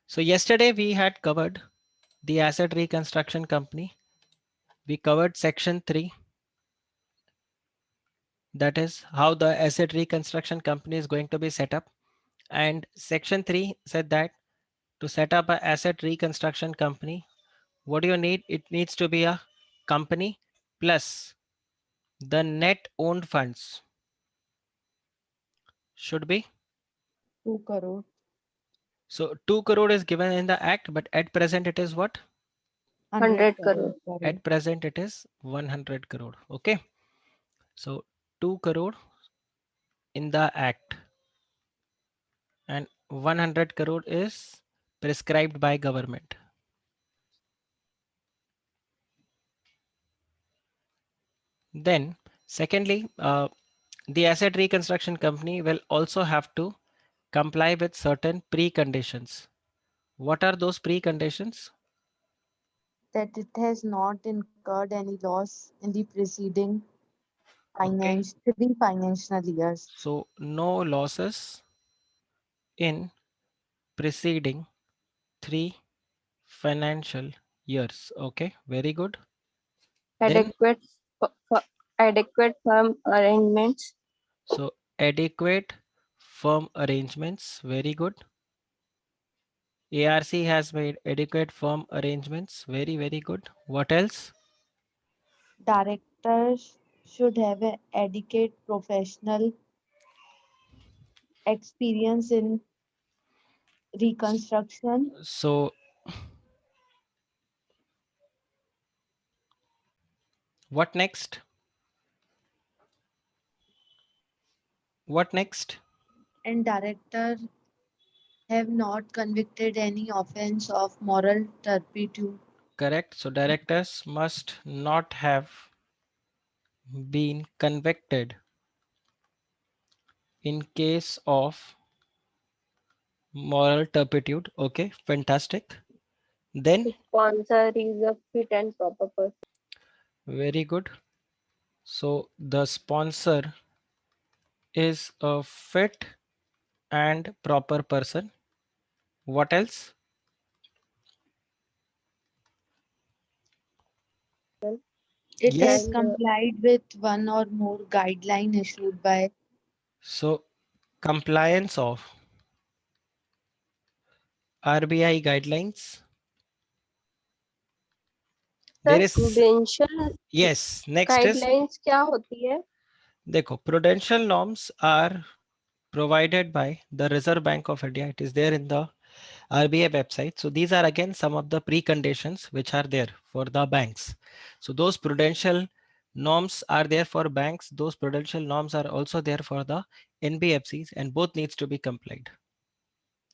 So yesterday we had covered the asset reconstruction company. We covered section 3, that is how the asset reconstruction company is going to be set up. And section 3 said that to set up an asset reconstruction company, what do you need? It needs to be a company plus the net owned funds should be. 2 crore. So 2 crore is given in the act, but at present it is what? 100 100 crore. crore. At present it is 100 crore. Okay. So 2 crore in the act and 100 crore is prescribed by government. Then secondly, the asset reconstruction company will also have to comply with certain preconditions. What are those preconditions? That it has not incurred any loss in the preceding Okay. three financial years. So no losses in preceding 3 financial years. Okay, very good. Then, Adequate, adequate firm arrangements. so adequate firm arrangements. Very good. ARC has made adequate firm arrangements. Very, very good. What else? Directors should have an adequate professional experience in reconstruction. So, what next? What next? And director have not convicted any offense of moral turpitude. Correct. So, directors must not have been convicted in case of moral turpitude. Okay, fantastic. Then, Sponsor is a fit and proper person. very good. So, the sponsor is a fit and proper person. What else? It has Yes. And complied with one or more guideline issued by So, compliance of RBI guidelines. Sir There is, prudential yes, next is, guidelines क्या होती है? देखो, prudential norms are provided by the Reserve Bank of India. It is there in the RBI website. So these are again some of the preconditions which are there for the banks. So those prudential norms are there for banks. Those prudential norms are also there for the NBFCs, and both needs to be complied.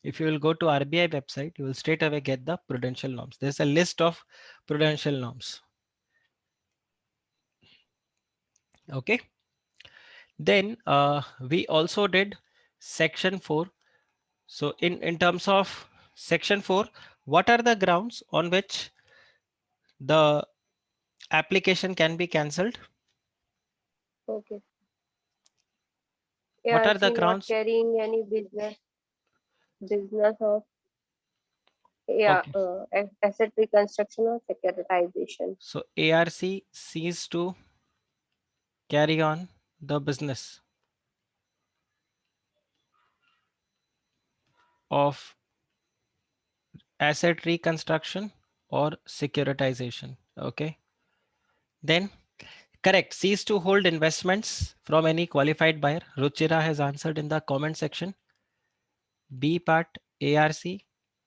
If you will go to RBI website, you will straight away get the prudential norms. There's a list of prudential norms. Okay. Then we also did section 4. So in terms of section 4, what are the grounds on which the application can be cancelled? Okay, What are the ARC not grounds? carrying any business of, yeah, Okay. asset reconstruction or securitization. So ARC ceased to carry on the business of asset reconstruction or securitization. Okay. Then correct. Cease to hold investments from any qualified buyer. Ruchira has answered in the comment section. B part, ARC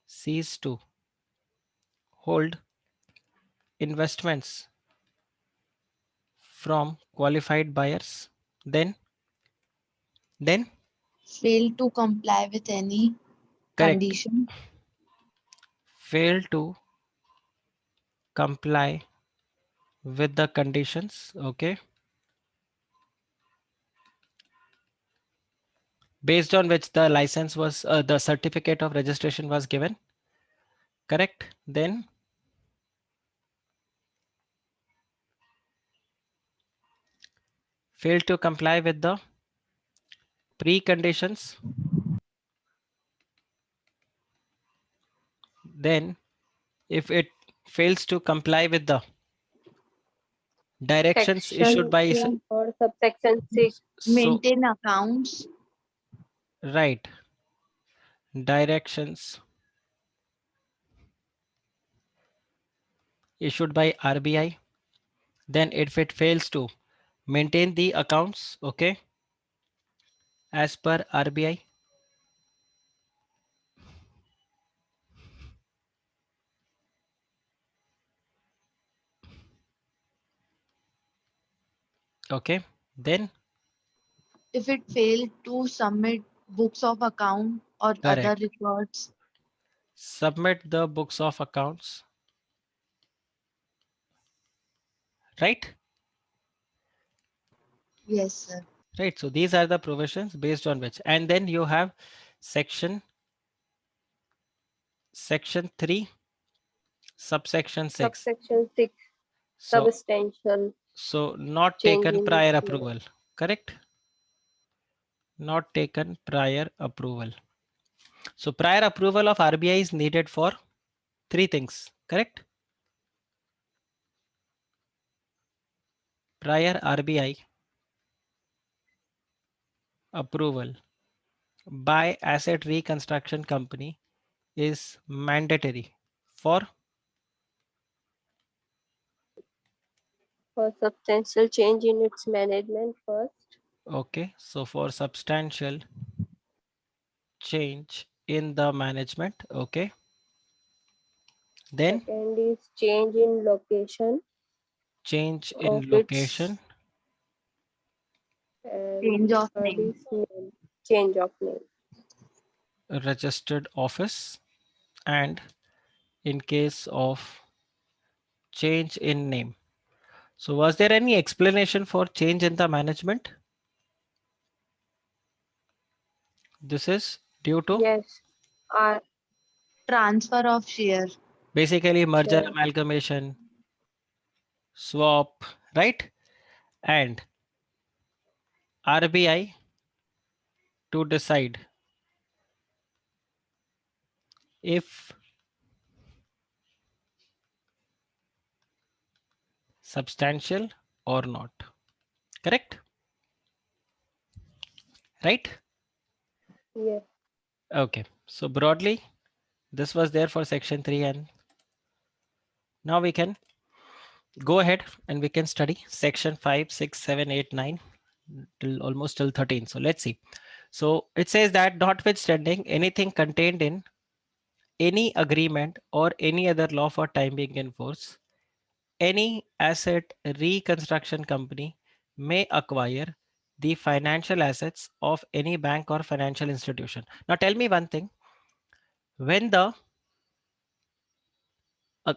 cease to hold investments from qualified buyers. Then fail to comply with any correct. condition Fail to comply with the conditions. Okay. Based on which the license was, the certificate of registration was given. Correct. Then fail to comply with the preconditions then if it fails to comply with the directions issued Section by 3 or subsection 6. so Maintain accounts. right, directions issued by RBI, then if it fails to maintain the accounts, okay, as per RBI, okay, then If it failed to submit books of account or other correct, records. submit the books of accounts, right? Yes, sir. Right. So these are the provisions based on which, and then you have section 3, subsection 6. Subsection 6. So Substantial not change taken in prior its name. approval, correct? Not taken prior approval. So prior approval of RBI is needed for 3 things, correct? Prior RBI approval by asset reconstruction company is mandatory for, For substantial change in its management first. okay, so for substantial change in the management, okay, then Second is change in location change of in its, location, and Change of third name. is name, change of name. registered office, and in case of change in name. So was there any explanation for change in the management? This is due to Yes, R Transfer of share. basically merger, share. amalgamation, swap, right? And RBI to decide if substantial or not. Correct? Right? Yes. Okay. So broadly, this was there for section 3, and now we can go ahead and we can study section 5, 6, 7, 8, 9 till almost till 13. So let's see. So it says that notwithstanding anything contained in any agreement or any other law for time being in force, any asset reconstruction company may acquire the financial assets of any bank or financial institution. Now tell me one thing, when the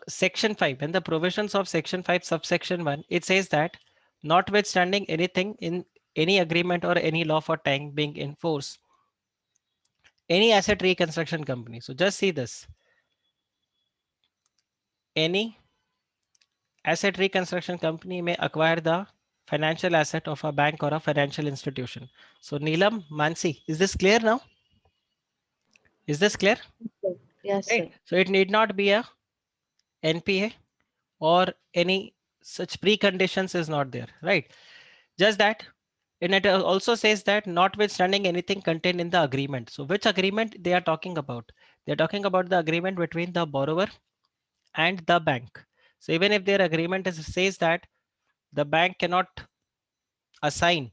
section 5, when the provisions of section 5 subsection 1, it says that notwithstanding anything in any agreement or any law for time being in force, any asset reconstruction company. So just see this, any asset reconstruction company may acquire the financial asset of a bank or a financial institution. So Neelam, Mansi, is this clear now? Is this clear? Yes, Right. sir. So it need not be a NPA or any such preconditions is not there, right? Just that. And it also says that notwithstanding anything contained in the agreement. So which agreement they are talking about? They're talking about the agreement between the borrower and the bank. So even if their agreement says that the bank cannot assign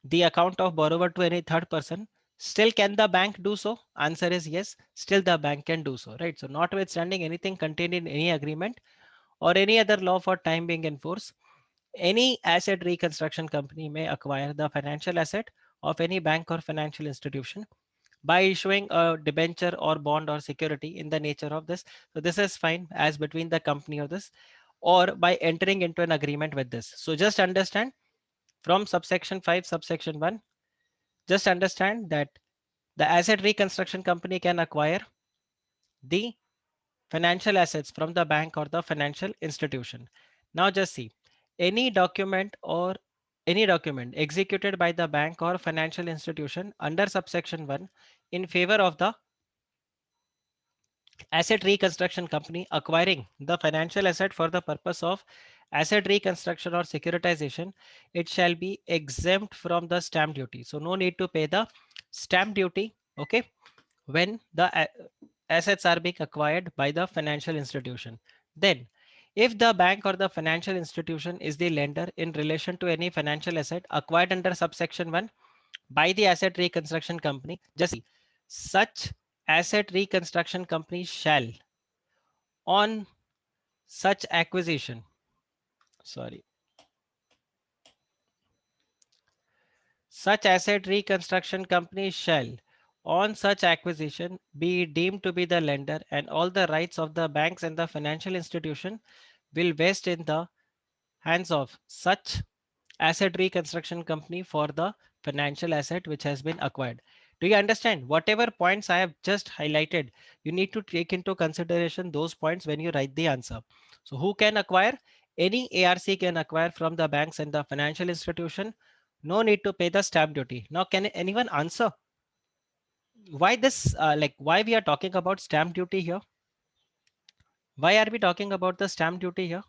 the account of borrower to any third person, still can the bank do so? Answer is yes, still the bank can do so, right? So notwithstanding anything contained in any agreement or any other law for time being in force, any asset reconstruction company may acquire the financial asset of any bank or financial institution by issuing a debenture or bond or security in the nature of this. So this is fine as between the company or this, or by entering into an agreement with this. So just understand from subsection 5, subsection 1, just understand that the asset reconstruction company can acquire the financial assets from the bank or the financial institution. Now just see, any document or any document executed by the bank or financial institution under subsection 1 in favor of the asset reconstruction company acquiring the financial asset for the purpose of asset reconstruction or securitization, it shall be exempt from the stamp duty. So no need to pay the stamp duty, okay, when the assets are being acquired by the financial institution. Then, if the bank or the financial institution is the lender in relation to any financial asset acquired under subsection 1 by the asset reconstruction company, just see, such asset reconstruction company shall on such acquisition, sorry, such asset reconstruction company shall on such acquisition be deemed to be the lender, and all the rights of the banks and the financial institution will vest in the hands of such asset reconstruction company for the financial asset which has been acquired. Do you understand? Whatever points I have just highlighted, you need to take into consideration those points when you write the answer. So who can acquire? Any ARC can acquire from the banks and the financial institution. No need to pay the stamp duty. Now, can anyone answer why this, why we are talking about stamp duty here? Why are we talking about the stamp duty here?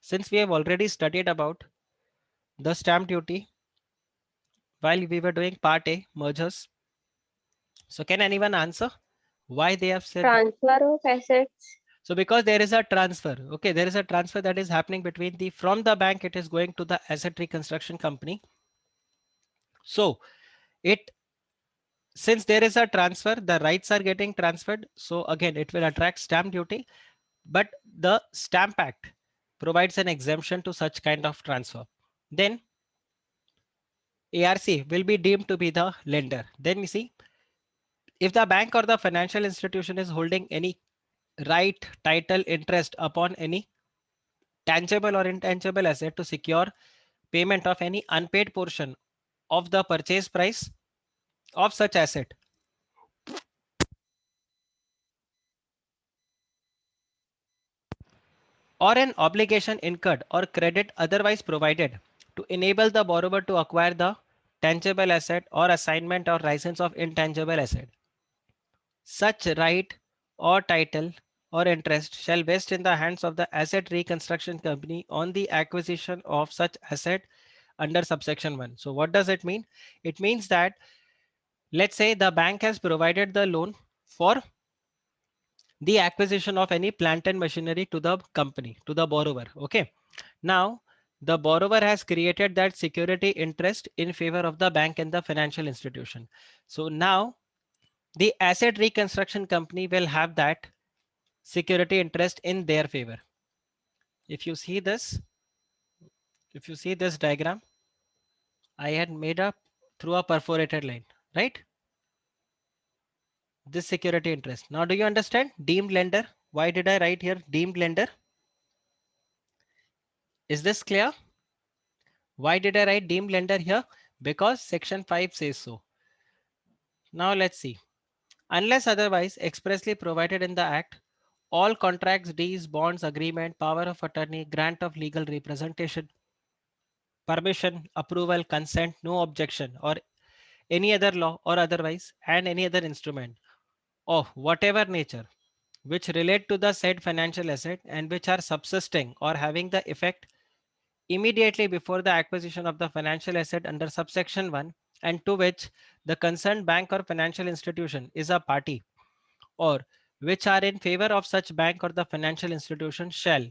Since we have already studied about the stamp duty while we were doing part A, mergers. So can anyone answer why they have said that? Transfer of assets. So because there is a transfer, okay, there is a transfer that is happening between the, from the bank, it is going to the asset reconstruction company. So it, since there is a transfer, the rights are getting transferred. So again, it will attract stamp duty, but the Stamp Act provides an exemption to such kind of transfer. Then ARC will be deemed to be the lender. Then you see, if the bank or the financial institution is holding any right, title, interest upon any tangible or intangible asset to secure payment of any unpaid portion of the purchase price of such asset, or an obligation incurred or credit otherwise provided to enable the borrower to acquire the tangible asset or assignment or license of intangible asset, such right or title or interest shall vest in the hands of the asset reconstruction company on the acquisition of such asset under subsection 1. So what does it mean? It means that, let's say the bank has provided the loan for the acquisition of any plant and machinery to the company, to the borrower. Okay. Now, the borrower has created that security interest in favor of the bank and the financial institution. So now the asset reconstruction company will have that security interest in their favor. If you see this, if you see this diagram, I had made up through a perforated line, right? This security interest. Now, do you understand deemed lender? Why did I write here deemed lender? Is this clear? Why did I write deemed lender here? Because section 5 says so. Now let's see. Unless otherwise expressly provided in the act, all contracts, deeds, bonds, agreement, power of attorney, grant of legal representation, permission, approval, consent, no objection, or any other law or otherwise, and any other instrument of whatever nature which relate to the said financial asset and which are subsisting or having the effect immediately before the acquisition of the financial asset under subsection 1, and to which the concerned bank or financial institution is a party, or which are in favor of such bank or the financial institution, shall,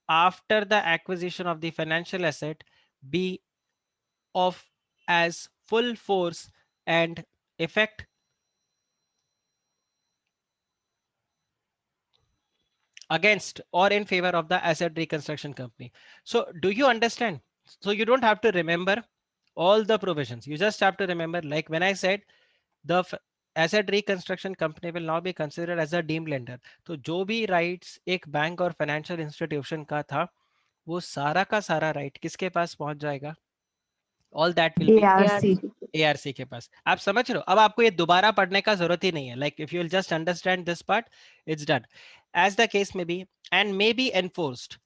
after the acquisition of the financial asset, be of as full force and effect against or in favor of the asset reconstruction company. So do you understand? So you don't have to remember all the provisions. You just have to remember, like when I said the asset reconstruction company will now be considered as a deemed lender. तो जो भी rights एक bank और financial institution का था, वो सारा का सारा right किसके पास पहुंच जाएगा? All that will be ARC. ARC के पास. आप समझ रहे हो? अब आपको ये दोबारा पढ़ने का जरूरत ही नहीं है. Like if you will just understand this part, it's done. As the case may be, and may be enforced.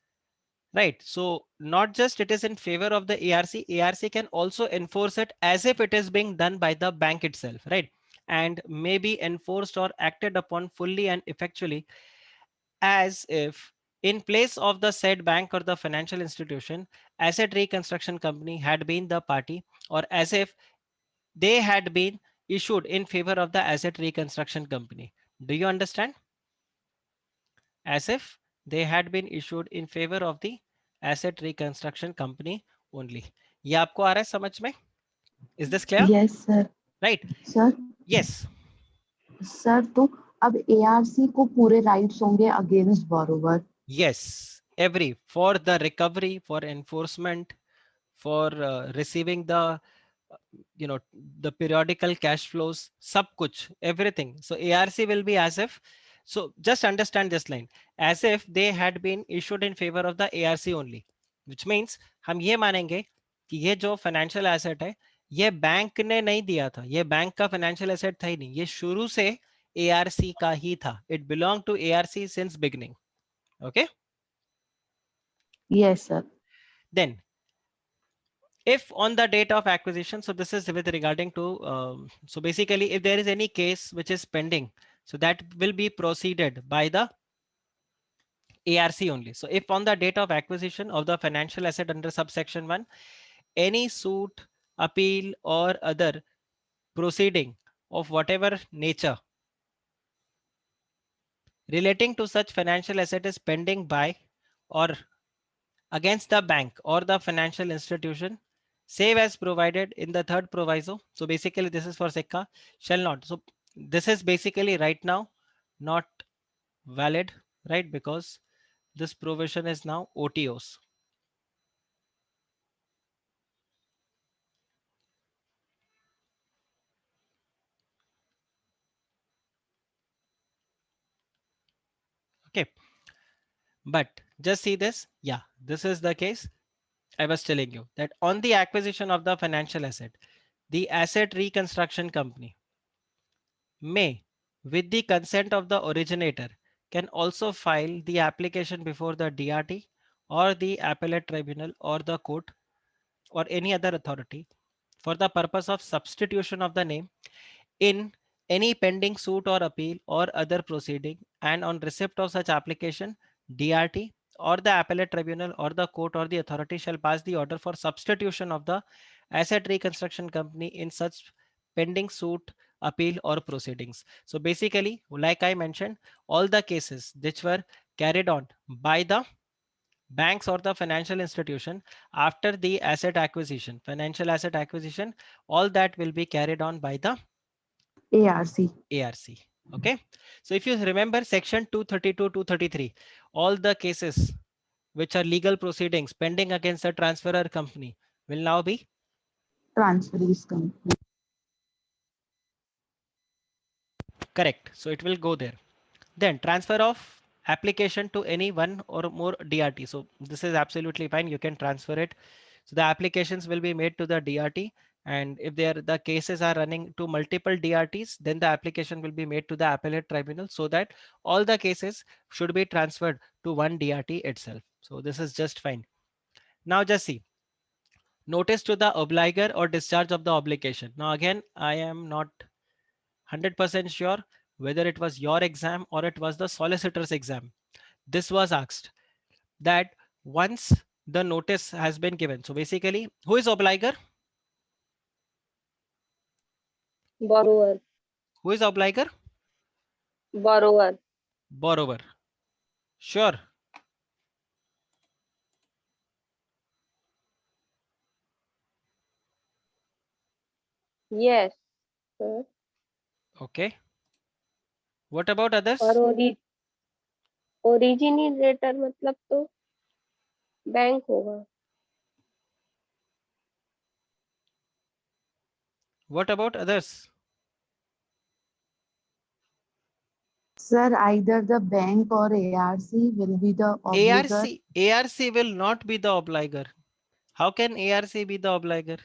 Right. So not just it is in favor of the ARC, ARC can also enforce it as if it is being done by the bank itself. Right. and may be enforced or acted upon fully and effectually as if in place of the said bank or the financial institution, asset reconstruction company had been the party, or as if they had been issued in favor of the asset reconstruction company. Do you understand? As if they had been issued in favor of the asset reconstruction company only. ये आपको आ रहा है समझ में? Is this clear? Yes sir. Right? Sir Yes. Sir तो अब ARC को पूरे राइट्स होंगे against borrower. Yes. Every for the recovery, for enforcement, for receiving the the periodical cash flows, sub kuch, everything. So ARC will be as if, so just understand this line, as if they had been issued in favor of the ARC only, which means हम ये मानेंगे कि ये जो financial asset है ये bank ने नहीं दिया था, ये बैंक का फाइनेंशियल एसेट था ही नहीं, ये शुरू से ARC का ही था. It belonged to ARC since beginning. Okay. Yes sir. Then if on the date of acquisition, so this is with regarding to so basically if there is any case which is pending, so that will be proceeded by the ARC only. So if on the date of acquisition of the financial asset under subsection 1, any suit, appeal or other proceeding of whatever nature relating to such financial asset is pending by or against the bank or the financial institution, save as provided in the third proviso. So basically this is for SECA, shall not. So this is basically right now not valid, right? Because this provision is now OTOs. Okay. But just see this. Yeah, this is the case. I was telling you that on the acquisition of the financial asset, the asset reconstruction company may, with the consent of the originator, can also file the application before the DRT or the appellate tribunal or the court or any other authority for the purpose of substitution of the name in any pending suit or appeal or other proceeding, and on receipt of such application, DRT or the appellate tribunal or the court or the authority shall pass the order for substitution of the asset reconstruction company in such pending suit, appeal or proceedings. So basically, like I mentioned, all the cases which were carried on by the banks or the financial institution after the asset acquisition, financial asset acquisition, all that will be carried on by the ARC. ARC. Okay. So if you remember section 232, 233, all the cases which are legal proceedings pending against the transferor company will now be Transferees company. correct. So it will go there. Then transfer of application to any one or more DRT. So this is absolutely fine. You can transfer it. So the applications will be made to the DRT. And if the cases are running to multiple DRTs, then the application will be made to the appellate tribunal so that all the cases should be transferred to one DRT itself. So this is just fine. Now just see. Notice to the obliger or discharge of the obligation. Now again, I am not 100% sure whether it was your exam or it was the solicitor's exam. This was asked that once the notice has been given. So basically, who is obliger? Borrower. Who is obliger? Borrower. Borrower. Sure. Yes, sir. Okay. What about others? और originator मतलब तो bank होगा. What about others? Sir, either the bank or ARC will be the obligor. ARC will not be the obliger. How can ARC be the obliger?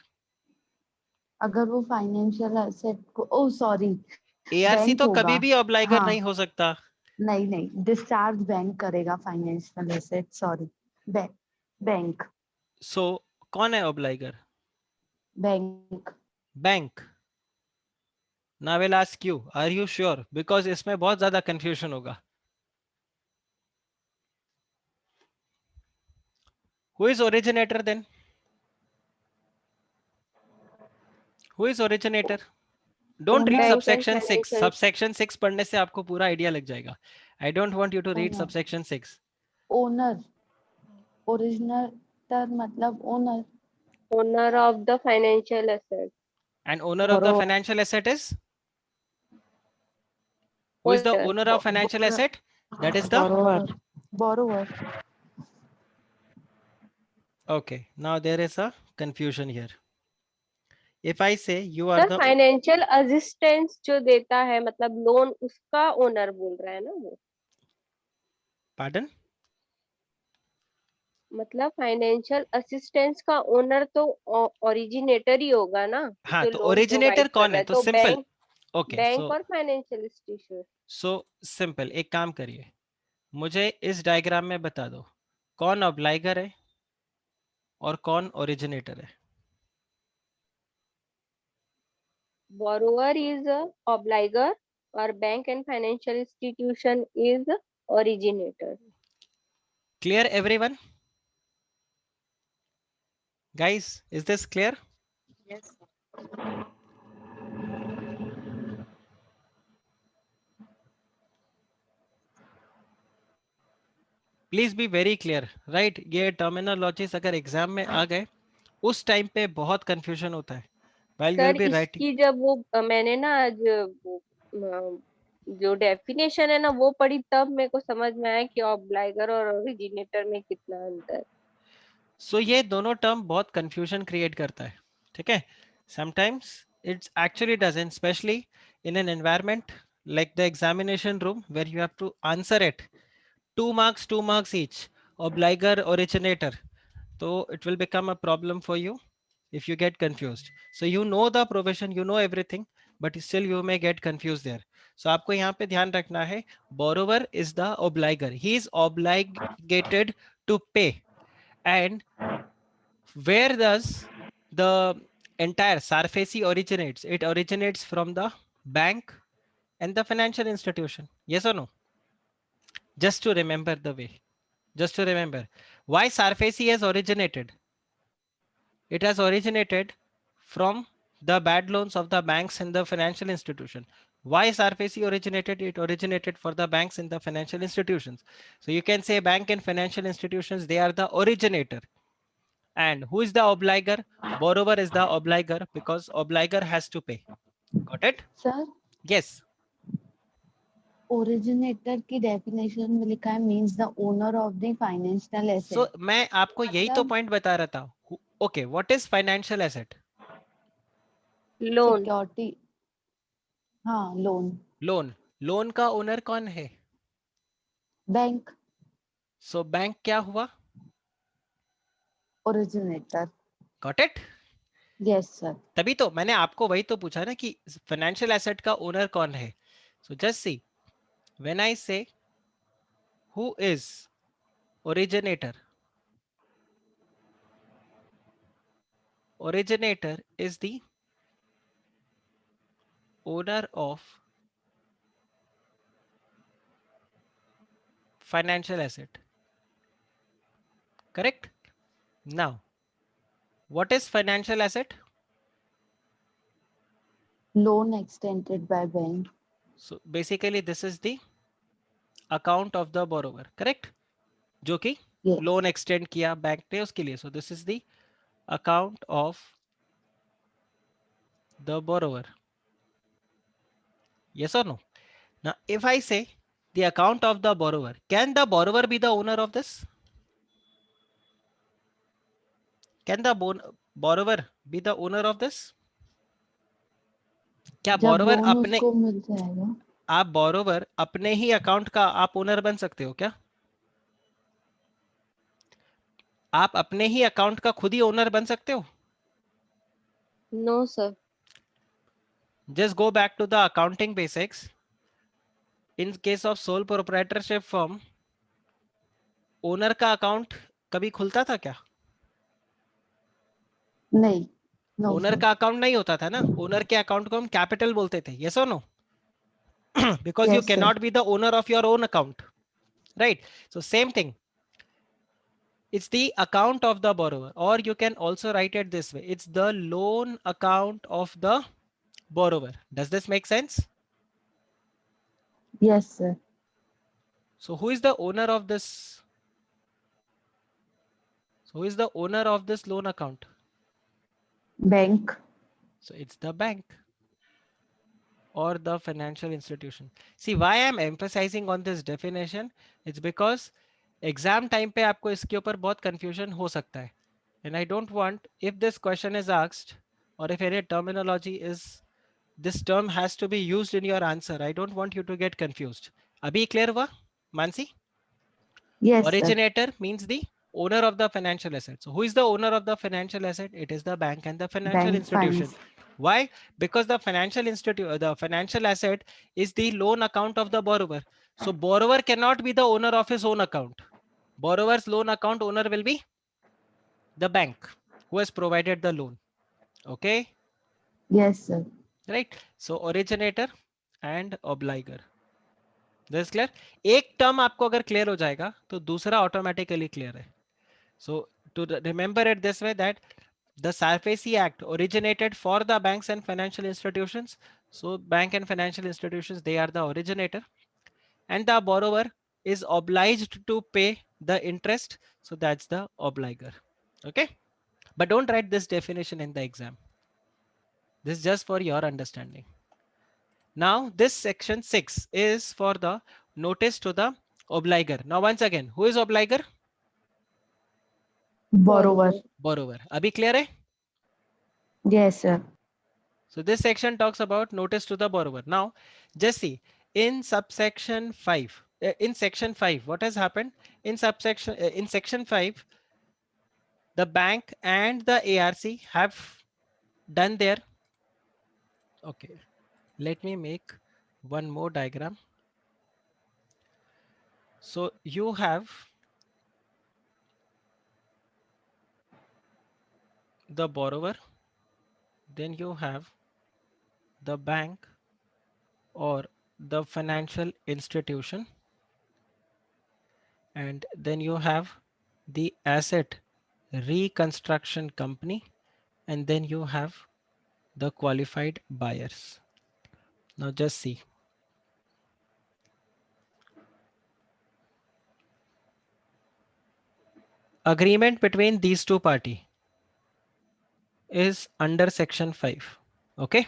अगर वो financial asset को, ओ sorry, ARC तो होगा. कभी भी obliger हाँ. नहीं हो सकता. नहीं, डिस्चार्ज बैंक करेगा financial asset. Sorry, bank. So कौन है obliger? Bank. Bank. Now I will ask you, are you sure? Because इसमें बहुत ज्यादा confusion होगा. Who is originator then? Who is originator? Don't read Owner. Bank and subsection 6. financial. Subsection 6 पढ़ने से आपको पूरा idea लग जाएगा. I don't want you to read Owner. subsection 6. Owner. Originator मतलब owner. Owner of the financial asset. And owner of the Borrower. financial asset is? Who is the Holder. owner of financial Borrower. asset? That is the? Borrower. Borrower. Okay, now there is a confusion here. If I say you are sir the, financial assistance जो देता है मतलब loan उसका owner बोल रहा है ना वो, pardon? मतलब फाइनेंशियल असिस्टेंस का ओनर तो ओरिजिनेटर ही होगा ना, हाँ, जो तो लोन originator प्रोवाइड कर कौन रहा है? है, तो तो simple. Bank, Okay, bank so और फाइनेंशियल इंस्टीट्यूशन. simple. एक काम करिए, मुझे इस डायग्राम में बता दो कौन ऑब्लाइगर है और कौन ओरिजिनेटर है. बोरोवर इज ऑब्लाइगर और bank and financial institution is originator. Clear everyone? Guys, is this clear? Yes. Please be very clear, right. ये टर्मिनोलॉजीज अगर एग्जाम में आ गए उस टाइम पे बहुत कंफ्यूजन होता है. while you sir will be writing. इसकी जब वो मैंने ना आज वो जो डेफिनेशन है ना वो पढ़ी, तब मेरे को समझ में आया कि ऑब्लाइगर और ओरिजिनेटर में कितना अंतर. सो ये दोनों टर्म बहुत कंफ्यूजन क्रिएट करता है. ठीक है. Sometimes it's actually doesn't, specially in an environment like the examination room where you have to answer it 2 marks each, obligor, originator. So it will become a problem for you if you get confused. So you know the provision, you know everything, but still you may get confused there. So आपको यहाँ पे ध्यान रखना है, borrower is the obligor. He is obligated to pay. And where does the entire SARFAESI originates? It originates from the bank and the financial institution. Yes or no? Just to remember the way. Just to remember. Why SARFAESI has originated? It has originated from the bad loans of the banks and the financial institution. Why SARFAESI originated? It originated for the banks and the financial institutions. So you can say bank and financial institutions, they are the originator. And who is the obligor? Borrower is the obligor because obligor has to pay. Got it? Sir, Yes. originator की definition में लिखा है means the owner of the financial asset. So मैं आपको यही तो मतलब point बता रहा था. Okay, what is financial asset? Loan. security. हाँ, loan. लोन. लोन का ओनर कौन है? Bank. So बैंक क्या हुआ? Originator. Got it? Yes, sir. तभी तो मैंने आपको वही तो पूछा ना कि फाइनेंशियल एसेट का ओनर कौन है. So just see, when I से who is originator, originator is the owner of financial asset. Correct? Now, what is financial asset? Loan extended by bank. So basically this is the account of the borrower. Correct? जो कि Yes. Loan extend किया bank ने उसके लिए. So this is the account of the borrower. Yes or no? Now, if I say the account of the borrower, can the borrower be the owner of this? Can the borrower be the owner of this? क्या जब borrower loan अपने, उसको मिल जाएगा. आप borrower अपने ही account का आप owner बन सकते हो क्या? आप अपने ही अकाउंट का खुद ही ओनर बन सकते हो? No sir. Just go back to the accounting basics. In case of sole proprietorship firm, owner का अकाउंट कभी खुलता था क्या? नहीं, No, ओनर sir. का अकाउंट नहीं होता था ना, ओनर के अकाउंट को हम कैपिटल बोलते थे, यस और no? Because you Yes, sir. cannot be the owner of your own account, right? So same thing, it's the account of the borrower, or you can also write it this way, it's the loan account of the borrower. Does this make sense? Yes, sir. So who is the owner of this? So who is the owner of this loan account? Bank. So it's the bank or the financial institution. See why I'm emphasizing on this definition? It's because exam time पे आपको इसके ऊपर बहुत confusion हो सकता है. And I don't want, if this question is asked or if any terminology is, this term has to be used in your answer, I don't want you to get confused. अभी clear हुआ Mansi? Yes, sir. Originator means the owner of the financial asset. So who is the owner of the financial asset? It is the bank and the financial Bank institution. finance. Why? Because the the financial asset is the loan account of the borrower. So borrower cannot be the owner of his own account. Borrower's loan account owner will be the bank who has provided the loan. Okay, Yes, sir. right? So originator and obligor. This clear? एक term आपको अगर clear हो जाएगा तो दूसरा automatically clear है. So to remember it this way, that the SARFAESI Act originated for the banks and financial institutions. So bank and financial institutions, they are the originator, and the borrower is obliged to pay the interest. So that's the obligor. Okay, but don't write this definition in the exam. This is just for your understanding. Now this section 6 is for the notice to the obligor. Now once again, who is obligor? Borrower. Borrower. Abhi clear hai? Yes, sir. So this section talks about notice to the borrower. Now, just see in subsection 5, in section 5, what has happened in subsection, in section 5, the bank and the ARC have done their, okay, let me make one more diagram. So you have the borrower, then you have the bank or the financial institution, and then you have the asset reconstruction company, and then you have the qualified buyers. Now just see. Agreement between these two parties is under section 5. Okay.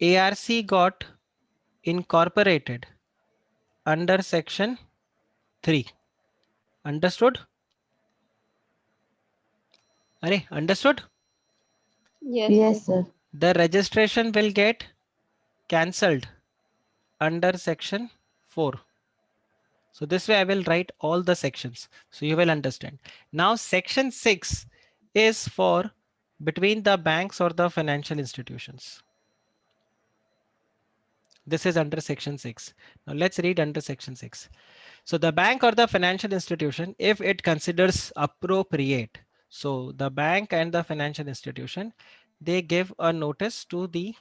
ARC got incorporated under section 3. Understood? Are understood? Yes, Yes, sir. sir. The registration will get cancelled under section 4. So this way I will write all the sections so you will understand. Now section 6 is for between the banks or the financial institutions. This is under section 6. Now let's read under section 6. So the bank or the financial institution, if it considers appropriate, so the bank and the financial institution, they give a notice to the,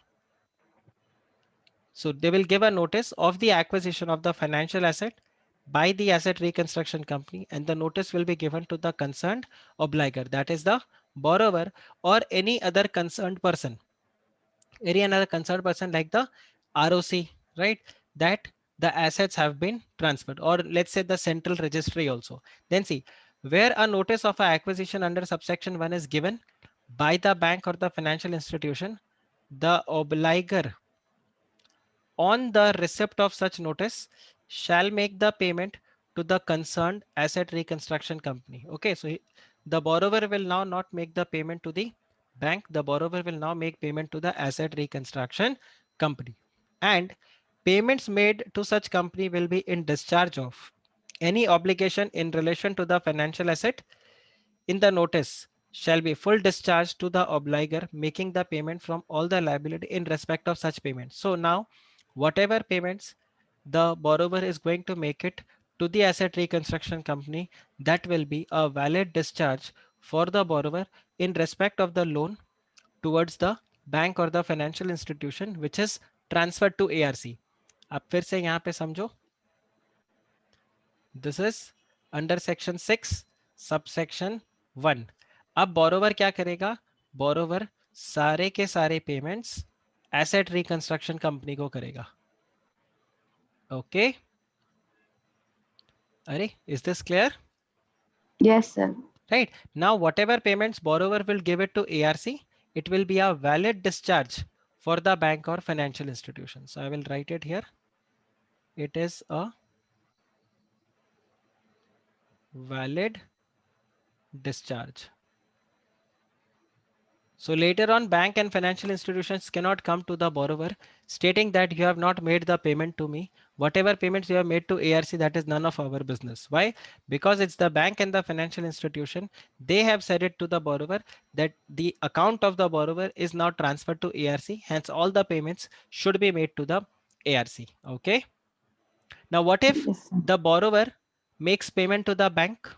so they will give a notice of the acquisition of the financial asset by the asset reconstruction company, and the notice will be given to the concerned obligor, that is the borrower or any other concerned person, any another concerned person like the ROC, right? That the assets have been transferred, or let's say the central registry also. Then see, where a notice of acquisition under subsection 1 is given by the bank or the financial institution, the obligor on the receipt of such notice shall make the payment to the concerned asset reconstruction company. Okay, so the borrower will now not make the payment to the bank. The borrower will now make payment to the asset reconstruction company, and payments made to such company will be in discharge of any obligation in relation to the financial asset in the notice shall be full discharge to the obligor, making the payment from all the liability in respect of such payment. So now whatever payments the borrower is going to make it to the asset reconstruction company, that will be a valid discharge for the borrower in respect of the loan towards the bank or the financial institution which is transferred to ARC. अब फिर से यहाँ पे समझो, this is under section 6 subsection 1. अब borrower क्या करेगा? Borrower सारे के सारे payments asset reconstruction company को करेगा. Okay. अरे, is this clear? Yes, sir. Right. Now, whatever payments borrower will give it to ARC, it will be a valid discharge for the bank or financial institution. So I will write it here. It is a valid discharge. So later on, bank and financial institutions cannot come to the borrower stating that you have not made the payment to me. Whatever payments you have made to ARC, that is none of our business. Why? Because it's the bank and the financial institution. They have said it to the borrower that the account of the borrower is now transferred to ARC. Hence, all the payments should be made to the ARC. Okay. Now, what if Yes, sir. the borrower makes payment to the bank?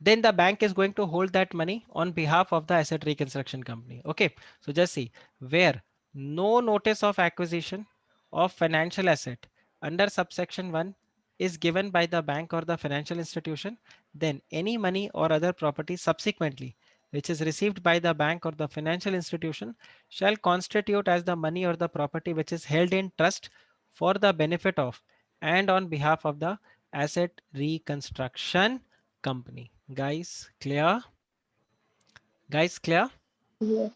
Then the bank is going to hold that money on behalf of the asset reconstruction company. Okay, so just see, where no notice of acquisition of financial asset under subsection 1 is given by the bank or the financial institution, then any money or other property subsequently which is received by the bank or the financial institution shall constitute as the money or the property which is held in trust for the benefit of and on behalf of the asset reconstruction company. Guys, clear? Guys, clear? Yes.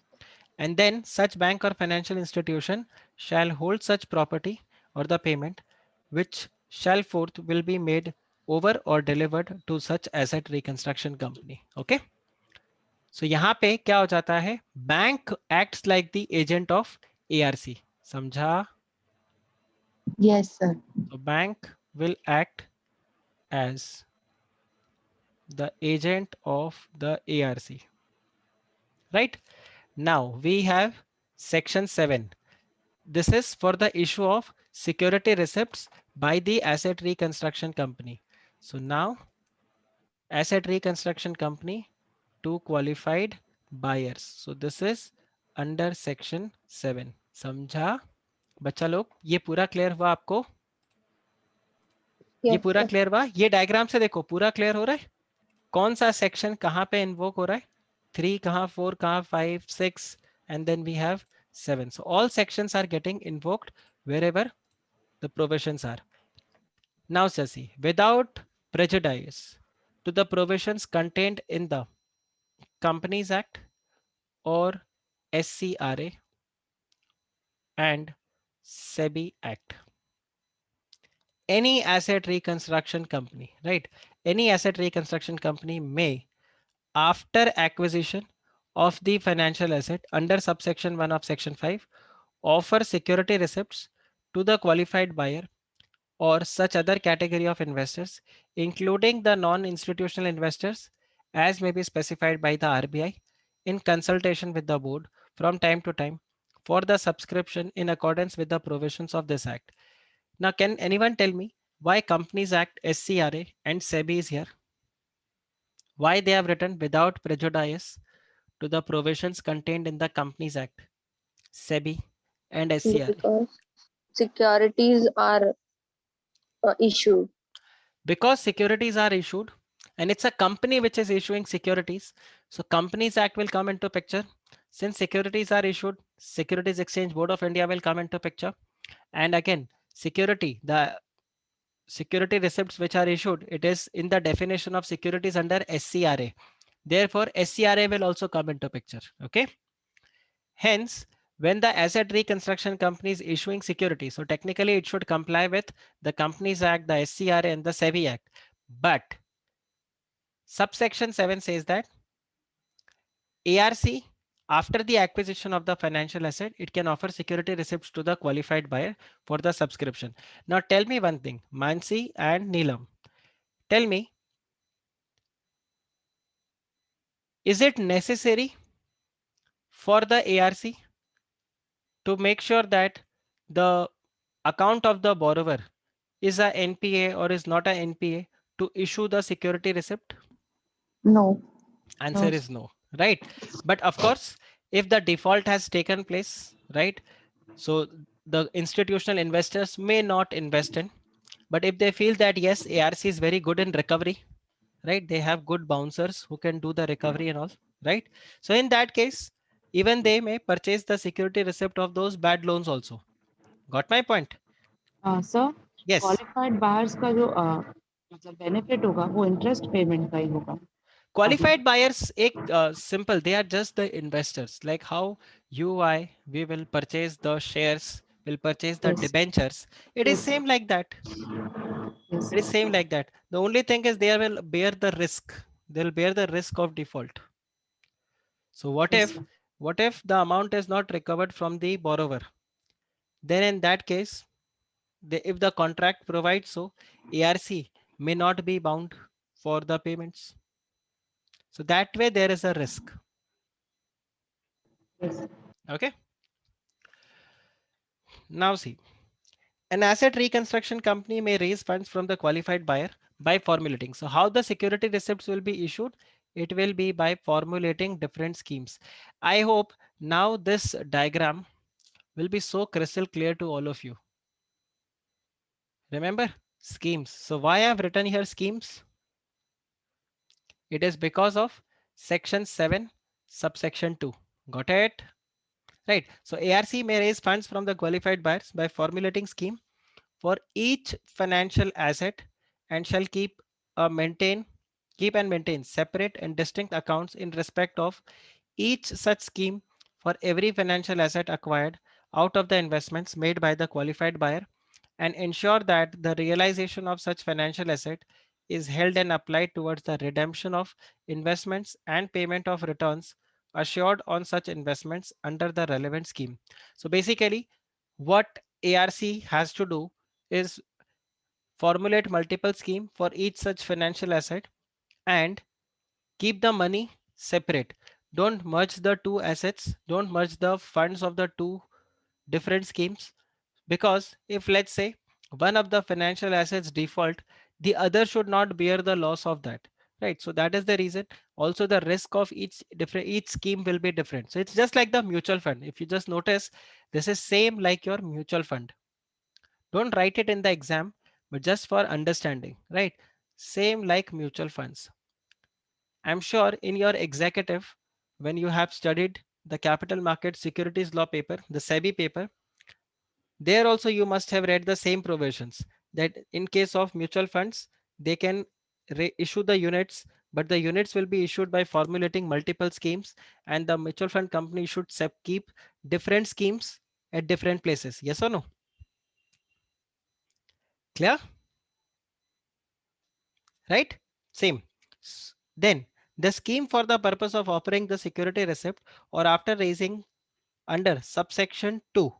And then such bank or financial institution shall hold such property or the payment which shall forth will be made over or delivered to such asset reconstruction company. Okay. So यहाँ पे क्या हो जाता है? Bank acts like the agent of ARC. समझा? Yes, sir. So bank will act as the agent of the ARC. Right? Now we have section 7. This is for the issue of security receipts by the asset reconstruction company. So now asset reconstruction company to qualified buyers. So this is under section 7. समझा बच्चा लोग? ये पूरा clear हुआ आपको? ये Yes, पूरा sir. Clear हुआ? ये डायग्राम से देखो पूरा क्लियर हो रहा है? कौन सा सेक्शन कहाँ पे इन्वोक हो रहा है? 3 कहाँ, 4 कहाँ, 5, 6 and then we have 7. So all sections are getting invoked wherever the provisions are. Now Sasi, without prejudice to the provisions contained in the Companies Act or SCRA and SEBI Act, any asset reconstruction company, right? Any asset reconstruction company may, after acquisition of the financial asset under subsection 1 of section 5, offer security receipts to the qualified buyer or such other category of investors, including the non-institutional investors, as may be specified by the RBI in consultation with the board from time to time for the subscription in accordance with the provisions of this act. Now, can anyone tell me why Companies Act, SCRA and SEBI is here? Why they have written without prejudice to the provisions contained in the Companies Act, SEBI and SCRA? Because securities are issued. Because securities are issued and it's a company which is issuing securities. So Companies Act will come into picture. Since securities are issued, Securities Exchange Board of India will come into picture. And again, security, the security receipts which are issued, it is in the definition of securities under SCRA. Therefore, SCRA will also come into picture. Okay. Hence, when the asset reconstruction company is issuing security, so technically it should comply with the Companies Act, the SCRA and the SEBI Act. But subsection 7 says that ARC, after the acquisition of the financial asset, it can offer security receipts to the qualified buyer for the subscription. Now tell me one thing, Mansi and Neelam, tell me, is it necessary for the ARC to make sure that the account of the borrower is a NPA or is not a NPA to issue the security receipt? No. Answer No. is no, right? But of course, if the default has taken place, right? So the institutional investors may not invest in, but if they feel that yes, ARC is very good in recovery, right? They have good bouncers who can do the recovery and all, right? So in that case, even they may purchase the security receipt of those bad loans also. Got my point? Sir, Yes. Qualified buyers का जो मतलब benefit होगा वो interest payment का ही होगा। Qualified buyers, simple. They are just the investors. Like how you, I, we will purchase the shares, will purchase the Yes. debentures. It is Yes. same like that. Yes. It is same like that. The only thing is they will bear the risk. They'll bear the risk of default. So Yes, sir. what if the amount is not recovered from the borrower? Then in that case, if the contract provides so, ARC may not be bound for the payments. So that way there is a risk. Yes. Okay. Now see, an asset reconstruction company may raise funds from the qualified buyer by formulating. So how the security receipts will be issued? It will be by formulating different schemes. I hope now this diagram will be so crystal clear to all of you. Remember schemes. So why I've written here schemes? It is because of section 7 subsection 2. Got it? Right. So ARC may raise funds from the qualified buyers by formulating scheme for each financial asset and shall keep and maintain separate and distinct accounts in respect of each such scheme for every financial asset acquired out of the investments made by the qualified buyer, and ensure that the realization of such financial asset is held and applied towards the redemption of investments and payment of returns assured on such investments under the relevant scheme. So basically, what ARC has to do is formulate multiple scheme for each such financial asset and keep the money separate. Don't merge the two assets. Don't merge the funds of the two different schemes, because if let's say one of the financial assets default, the other should not bear the loss of that, right? So that is the reason. Also the risk of each scheme will be different. So it's just like the mutual fund. If you just notice, this is same like your mutual fund. Don't write it in the exam, but just for understanding, right? Same like mutual funds. I'm sure in your executive, when you have studied the capital market securities law paper, the SEBI paper, there also you must have read the same provisions that in case of mutual funds, they can issue the units, but the units will be issued by formulating multiple schemes, and the mutual fund company should keep different schemes at different places. Yes or no? Clear? Right? Same. Then the scheme for the purpose of offering the security receipt or after raising under subsection 2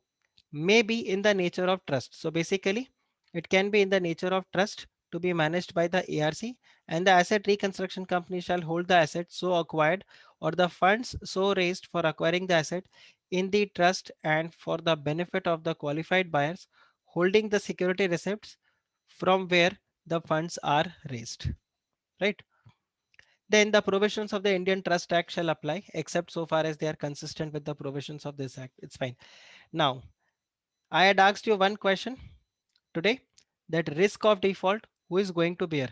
may be in the nature of trust. So basically, it can be in the nature of trust to be managed by the ARC, and the asset reconstruction company shall hold the asset so acquired or the funds so raised for acquiring the asset in the trust and for the benefit of the qualified buyers holding the security receipts from where the funds are raised. Right? Then the provisions of the Indian Trust Act shall apply, except so far as they are consistent with the provisions of this act. It's fine. Now, I had asked you one question today, that risk of default, who is going to bear?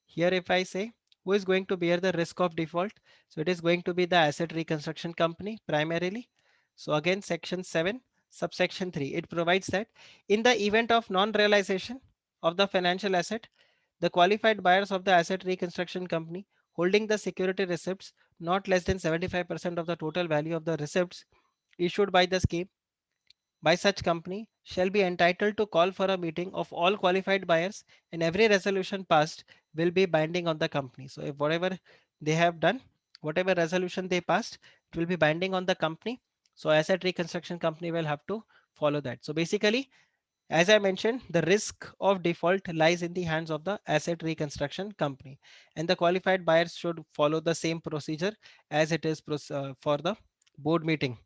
Here, if I say who is going to bear the risk of default, so it is going to be the asset reconstruction company primarily. So again, section 7, subsection 3, it provides that in the event of non-realization of the financial asset, the qualified buyers of the asset reconstruction company holding the security receipts not less than 75% of the total value of the receipts issued by the scheme by such company shall be entitled to call for a meeting of all qualified buyers, and every resolution passed will be binding on the company. So if whatever they have done, whatever resolution they passed, it will be binding on the company. So asset reconstruction company will have to follow that. So basically, as I mentioned, the risk of default lies in the hands of the asset reconstruction company, and the qualified buyers should follow the same procedure as it is for the board meeting,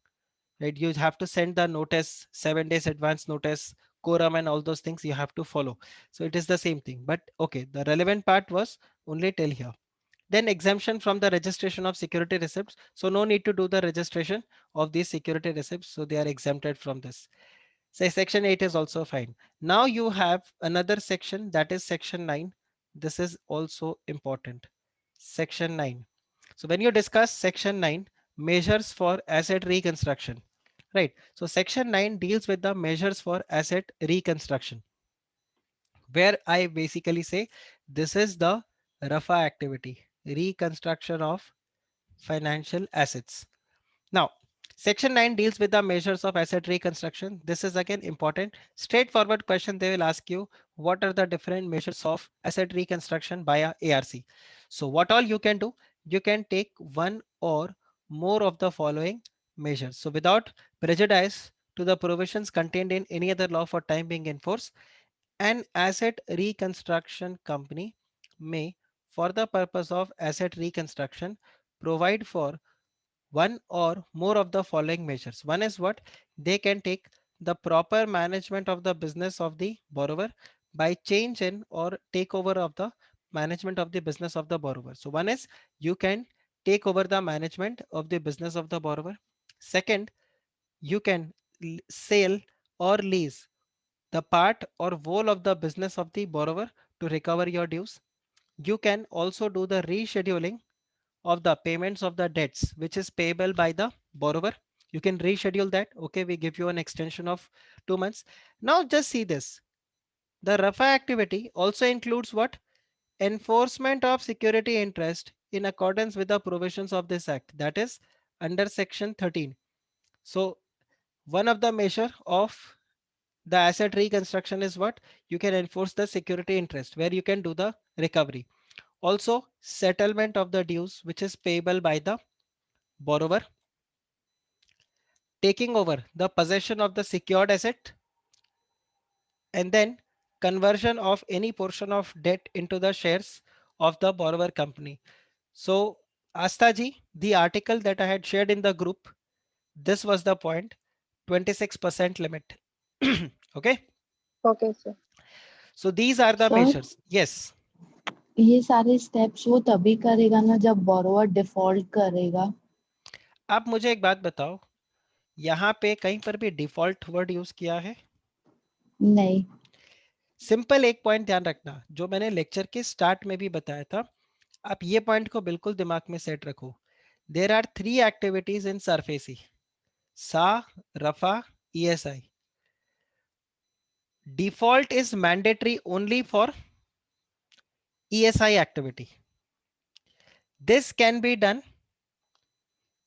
right? You have to send the notice 7 days advance notice, quorum and all those things you have to follow. So it is the same thing, but okay, the relevant part was only till here. then exemption from the registration of security receipts. So no need to do the registration of these security receipts. So they are exempted from this. Say section 8 is also fine. Now you have another section, that is section 9. This is also important. Section 9. So when you discuss section 9, measures for asset reconstruction, right? So section 9 deals with the measures for asset reconstruction, where I basically say this is the RAFA activity, reconstruction of financial assets. Now, section 9 deals with the measures of asset reconstruction. This is again important. Straightforward question they will ask you, what are the different measures of asset reconstruction via ARC? So what all you can do? You can take one or more of the following measures. So without prejudice to the provisions contained in any other law for time being enforced, an asset reconstruction company may, for the purpose of asset reconstruction, provide for one or more of the following measures. One is what? They can take the proper management of the business of the borrower by change in or takeover of the management of the business of the borrower. So one is you can take over the management of the business of the borrower. Second, you can sell or lease the part or whole of the business of the borrower to recover your dues. You can also do the rescheduling of the payments of the debts which is payable by the borrower. You can reschedule that. Okay, we give you an extension of 2 months. Now just see this. The RAFA activity also includes what? Enforcement of security interest in accordance with the provisions of this act, that is under section 13. So one of the measure of the asset reconstruction is what? You can enforce the security interest where you can do the recovery. Also settlement of the dues which is payable by the borrower, taking over the possession of the secured asset, and then conversion of any portion of debt into the shares of the borrower company. So Astaji, the article that I had shared in the group, this was the point, 26% limit. Okay. Okay, sir. So these are the Sir? measures. Yes. ये सारे steps वो तभी करेगा ना जब borrower default करेगा. आप मुझे एक बात बताओ, यहाँ पे कहीं पर भी डिफॉल्ट वर्ड यूज किया है? नहीं. सिंपल एक पॉइंट ध्यान रखना, जो मैंने लेक्चर के स्टार्ट में भी बताया था, आप ये पॉइंट को बिल्कुल दिमाग में सेट रखो. There are 3 activities in SARFAESI, सा, रफा, ESI. Default is mandatory only for ESI activity. This can be done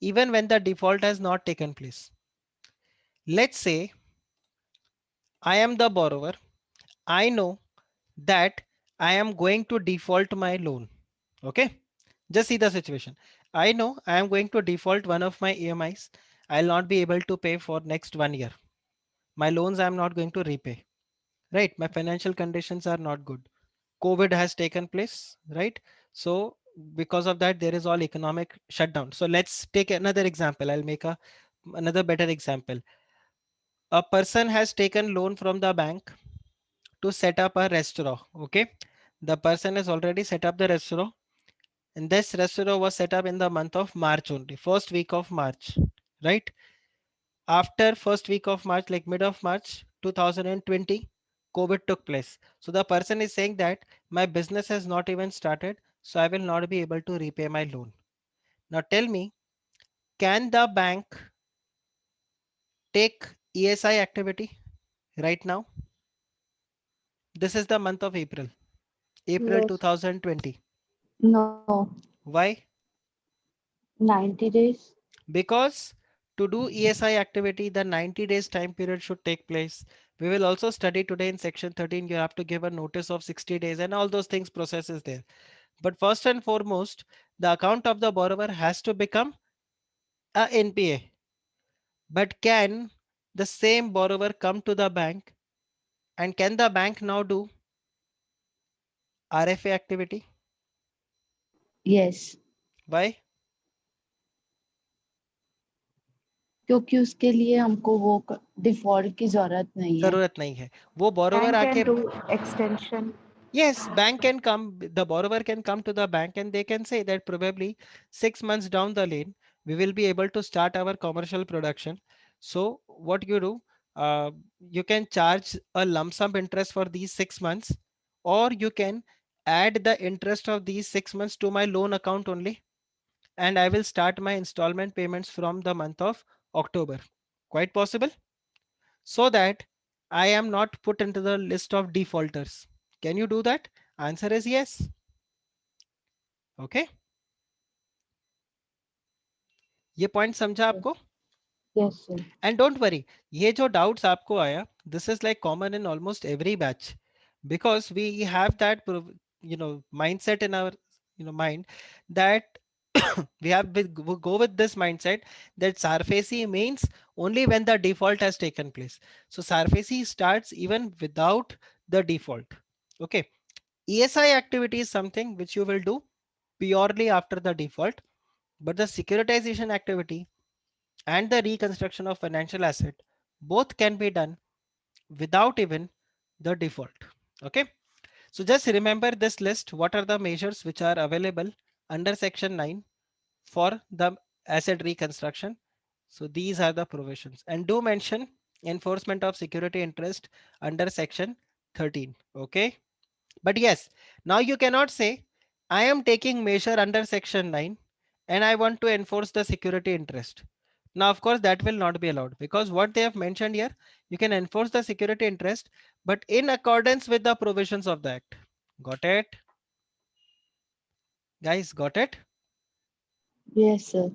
even when the default has not taken place. Let's say I am the borrower. I know that I am going to default my loan. Okay. Just see the situation. I know I am going to default one of my EMIs. I'll not be able to pay for next 1 year. My loans I am not going to repay. Right. My financial conditions are not good. COVID has taken place, right? So because of that, there is all economic shutdown. So let's take another example. I'll make another better example. A person has taken loan from the bank to set up a restaurant. Okay. The person has already set up the restaurant, and this restaurant was set up in the month of March only, first week of March, right? After first week of March, like mid of March 2020, COVID took place. So the person is saying that my business has not even started, so I will not be able to repay my loan. Now tell me, can the bank take ESI activity right now? This is the month of April, April No, 2020. No. Why? 90 days. Because to do ESI activity, the 90 days time period should take place. We will also study today in section 13. You have to give a notice of 60 days and all those things process is there. But first and foremost, the account of the borrower has to become a NPA. But can the same borrower come to the bank, and can the bank now do RFA activity? Yes. Why? क्योंकि उसके लिए हमको वो default की जरूरत नहीं है. जरूरत नहीं है. वो borrower Bank आके can do extension. Yes, bank can come, the borrower can come to the bank and they can say that probably 6 months down the lane, we will be able to start our commercial production. So what you do, you can charge a lump sum interest for these 6 months, or you can add the interest of these 6 months to my loan account only, and I will start my installment payments from the month of October. Quite possible. So that I am not put into the list of defaulters. Can you do that? Answer is yes. Okay. ये point समझा आपको? Yes, sir. And don't worry, ये जो doubts आपको आया, this is like common in almost every batch, because we have that mindset in our mind that we have we go with this mindset that SARFAESI means only when the default has taken place. So SARFAESI starts even without the default. Okay. ESI activity is something which you will do purely after the default, but the securitization activity and the reconstruction of financial asset both can be done without even the default. Okay. So just remember this list. What are the measures which are available under section 9 for the asset reconstruction? So these are the provisions, and do mention enforcement of security interest under section 13. Okay. But yes, now you cannot say I am taking measure under section 9 and I want to enforce the security interest. Now, of course, that will not be allowed, because what they have mentioned here, you can enforce the security interest, but in accordance with the provisions of the act. Got it? Guys, got it? Yes, sir.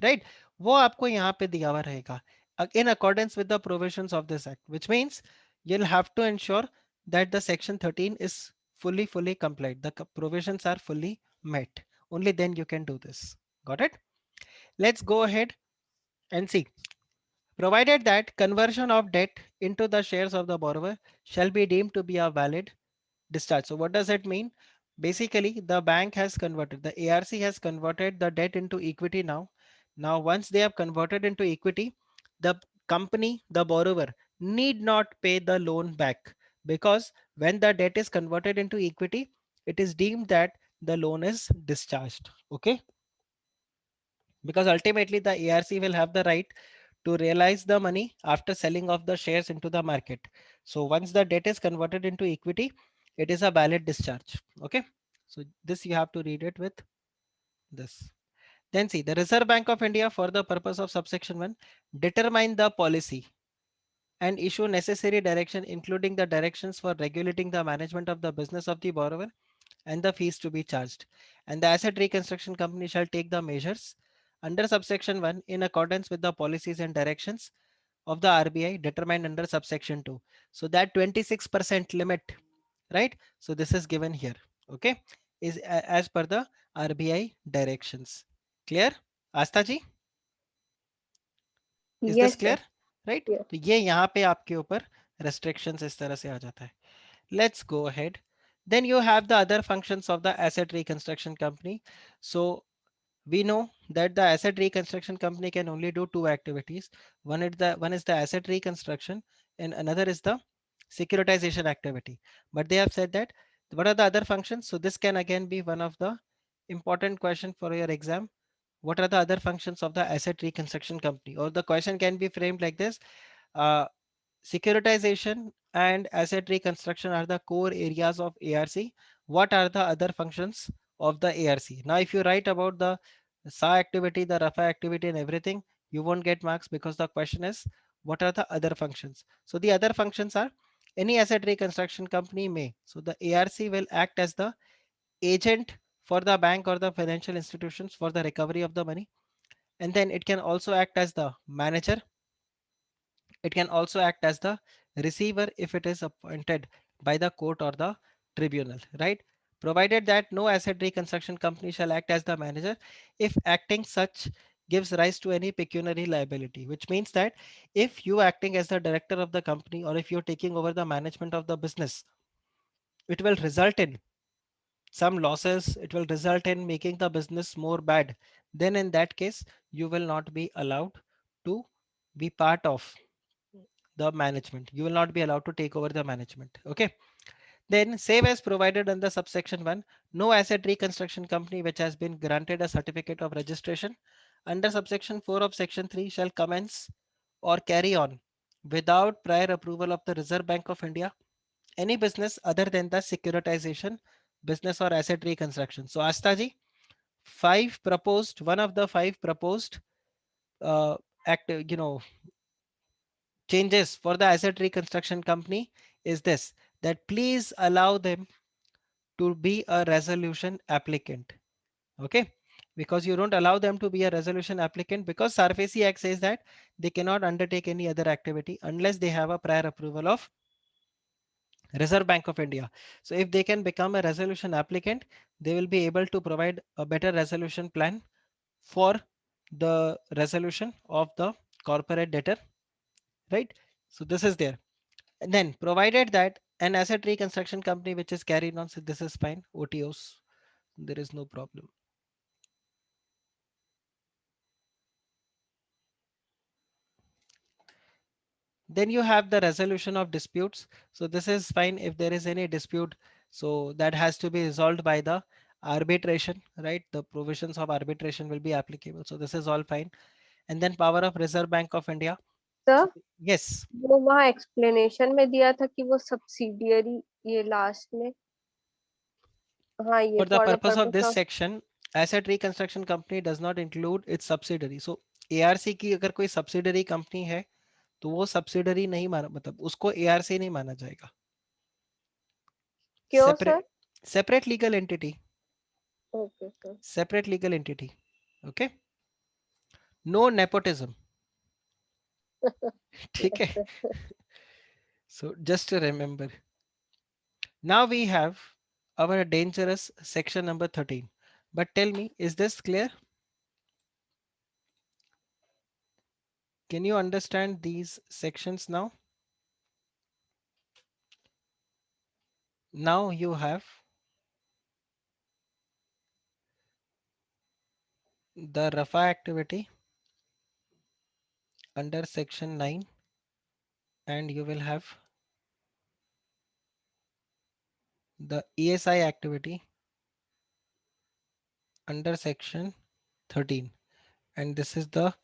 Right? वो आपको यहाँ पे दिया हुआ रहेगा. In accordance with the provisions of this act, which means you'll have to ensure that the section 13 is fully complied. The provisions are fully met. Only then you can do this. Got it? Let's go ahead and see. Provided that conversion of debt into the shares of the borrower shall be deemed to be a valid discharge. So what does it mean? Basically, the bank has converted, the ARC has converted the debt into equity now. Now, once they have converted into equity, the company, the borrower, need not pay the loan back, because when the debt is converted into equity, it is deemed that the loan is discharged. Okay. Because ultimately the ARC will have the right to realize the money after selling off the shares into the market. So once the debt is converted into equity, it is a valid discharge. Okay. So this you have to read it with this. Then see, the Reserve Bank of India, for the purpose of subsection 1, determine the policy and issue necessary direction, including the directions for regulating the management of the business of the borrower and the fees to be charged. And the asset reconstruction company shall take the measures under subsection 1 in accordance with the policies and directions of the RBI determined under subsection 2. So that 26% limit, right? So this is given here. Okay. Is as per the RBI directions. Clear? Asta ji? Is this Yes, clear? sir. Right? Yes. तो ये यहाँ पे आपके ऊपर restrictions इस तरह से आ जाता है. Let's go ahead. Then you have the other functions of the asset reconstruction company. So we know that the asset reconstruction company can only do two activities. One is the asset reconstruction, and another is the securitization activity. But they have said that what are the other functions? So this can again be one of the important question for your exam. What are the other functions of the asset reconstruction company? Or the question can be framed like this. Uh, Securitization and asset reconstruction are the core areas of ARC. What are the other functions of the ARC? Now, if you write about the SA activity, the RAFA activity and everything, you won't get marks, because the question is, what are the other functions? So the other functions are, any asset reconstruction company may. So the ARC will act as the agent for the bank or the financial institutions for the recovery of the money. And then it can also act as the manager. It can also act as the receiver if it is appointed by the court or the tribunal, right? Provided that no asset reconstruction company shall act as the manager if acting such gives rise to any pecuniary liability, which means that if you acting as the director of the company, or if you're taking over the management of the business, it will result in some losses, it will result in making the business more bad, then in that case, you will not be allowed to be part of the management. You will not be allowed to take over the management. Okay. Then save as provided under subsection 1. No asset reconstruction company which has been granted a certificate of registration under subsection 4 of section 3 shall commence or carry on without prior approval of the Reserve Bank of India any business other than the securitization business or asset reconstruction. So Astaji, one of the five proposed uh, changes for the asset reconstruction company is this, that please allow them to be a resolution applicant. Okay, because you don't allow them to be a resolution applicant because SARFAESI Act says that they cannot undertake any other activity unless they have a prior approval of Reserve Bank of India. So if they can become a resolution applicant, they will be able to provide a better resolution plan for the resolution of the corporate debtor, right? So this is there. And then provided that an asset reconstruction company which is carried on, so this is fine, OTOs, there is no problem. Then you have the resolution of disputes. So this is fine if there is any dispute. So that has to be resolved by the arbitration, right? The provisions of arbitration will be applicable. So this is all fine. And then power of Reserve Bank of India. Sir So, yes. वो वहाँ explanation में दिया था कि वो subsidiary, ये last में, हाँ ये For the for the purpose of purpose this of, section, asset reconstruction company does not include its subsidiary. So ARC की अगर कोई subsidiary company है तो वो subsidiary नहीं माना, मतलब उसको ARC नहीं माना जाएगा. क्यों sir? Separate legal entity. Okay sir. Separate legal entity. Okay. No nepotism. ठीक है. So just to remember. Now we have our dangerous section number 13. But tell me, is this clear? Can you understand these sections now? Now you have the RAFA activity under section 9 and you will have the ESI activity under section 13 and this is the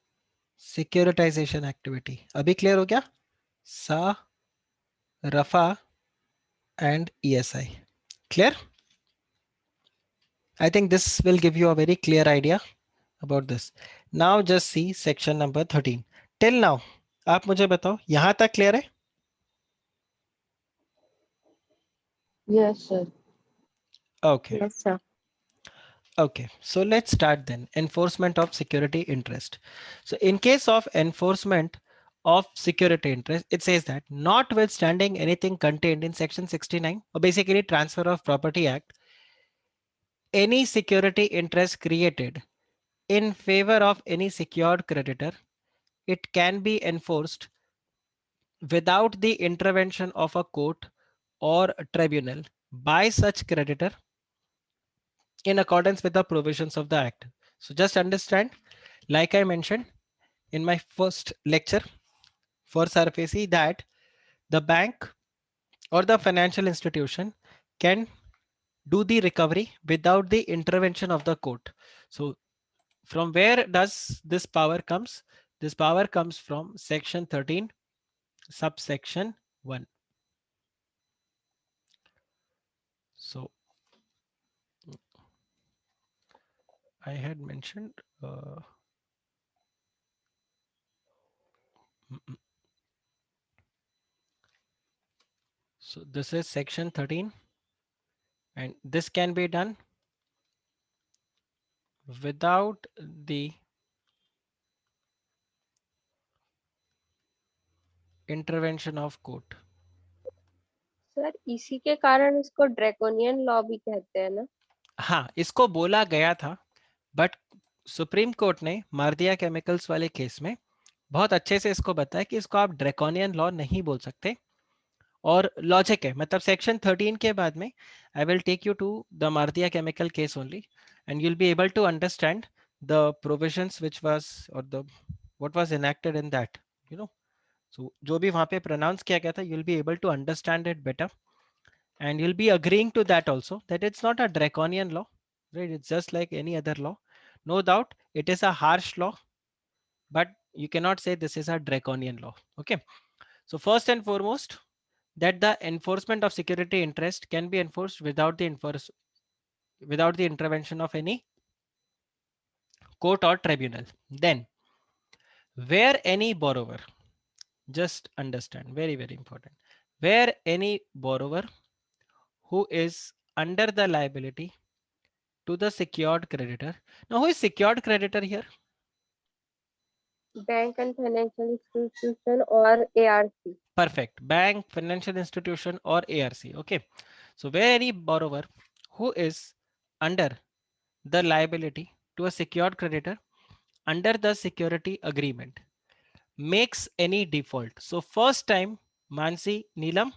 securitization activity. Abhi clear ho gaya? SA, RAFA and ESI. Clear? I think this will give you a very clear idea about this. Now just see section number 13. Till now, आप मुझे बताओ यहाँ तक clear है? Yes, sir. Okay. Yes sir. Okay, so let's start then. Enforcement of security interest. So in case of enforcement of security interest, it says that notwithstanding anything contained in section 69 or basically Transfer of Property Act, any security interest created in favor of any secured creditor, it can be enforced without the intervention of a court or tribunal by such creditor in accordance with the provisions of the act. So just understand, like I mentioned in my first lecture for SARFAESI, that the bank or the financial institution can do the recovery without the intervention of the court. So from where does this power comes? This power comes from section 13, subsection 1. So I had mentioned so this is section 13 and this can be done without the intervention of court. Sir इसी के कारण इसको draconian law भी कहते हैं ना? हाँ, इसको बोला गया था बट सुप्रीम कोर्ट ने मारदिया केमिकल्स वाले केस में बहुत अच्छे से इसको बताया कि इसको आप ड्रैकोनियन लॉ नहीं बोल सकते और लॉजिक है, मतलब सेक्शन 13 के बाद में I will take you to the Mardia chemical case only and you will be able to understand the provisions which was और the what was enacted in that, you know. So जो भी वहां पे प्रोनाउंस किया गया था, you will be able to understand it better And you'll be agreeing to that also, that it's not a draconian law, right? It's just like any other law. No doubt it is a harsh law, but you cannot say this is a draconian law. Okay. So first and foremost, that the enforcement of security interest can be enforced without the intervention of any court or tribunal. Then, where any borrower, just understand, very, very important, where any borrower who is under the liability to the secured creditor. Now, who is secured creditor here? Bank and financial institution or ARC. Perfect. Bank, financial institution, or ARC. Okay. So, where any borrower who is under the liability to a secured creditor under the security agreement makes any default. So, first time, Mansi, Neelam,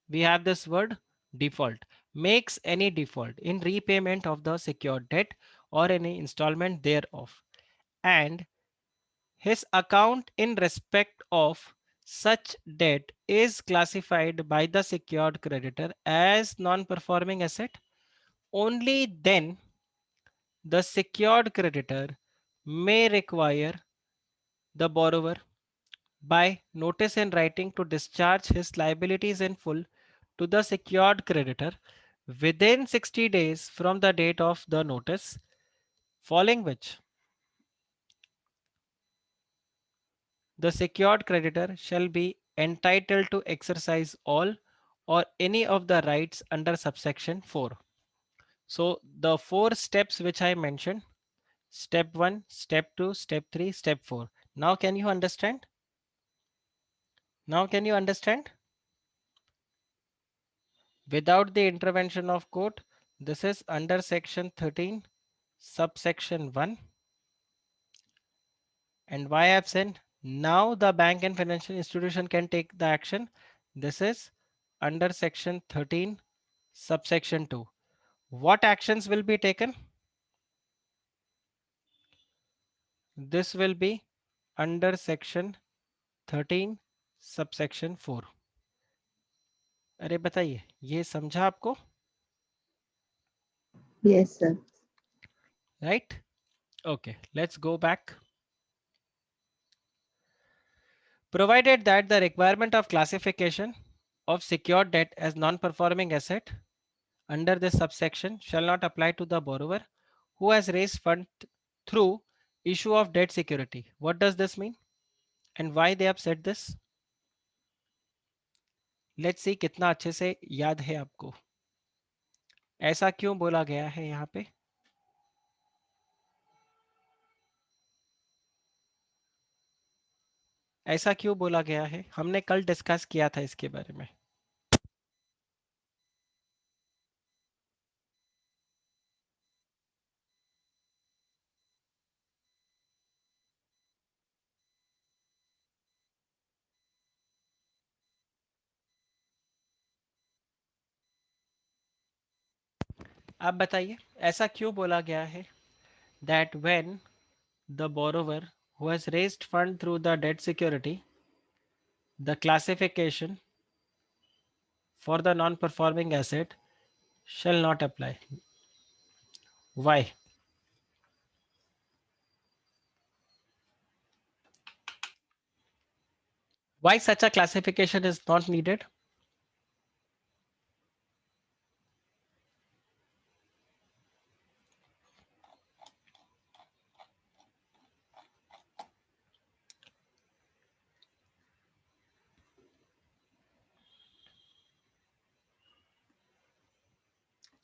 we have this word default. Makes any default in repayment of the secured debt or any installment thereof, and his account in respect of such debt is classified by the secured creditor as non-performing asset, only then the secured creditor may require the borrower by notice in writing to discharge his liabilities in full to the secured creditor within 60 days from the date of the notice, following which the secured creditor shall be entitled to exercise all or any of the rights under subsection 4. So the 4 steps which I mentioned, step 1, step 2, step 3, step 4. Now can you understand? Now can you understand? Without the intervention of court, this is under section 13, subsection 1. And why I've said now the bank and financial institution can take the action. This is under section 13, subsection 2. What actions will be taken? This will be under section 13, subsection 4. अरे बताइए, ये समझा आपको? Yes, sir. Right? Okay, let's go back. Provided that the requirement of classification of secured debt as non-performing asset under this subsection shall not apply to the borrower who has raised fund through issue of debt security. What does this mean and why they have said this? Let's see कितना अच्छे से याद है आपको. ऐसा क्यों बोला गया है यहाँ पे? ऐसा क्यों बोला गया है? हमने कल डिस्कस किया था इसके बारे में. आप बताइए ऐसा क्यों बोला गया है? That when the borrower who has raised fund through the debt security, the classification for the non-performing asset shall not apply. Why? Why such a classification is not needed?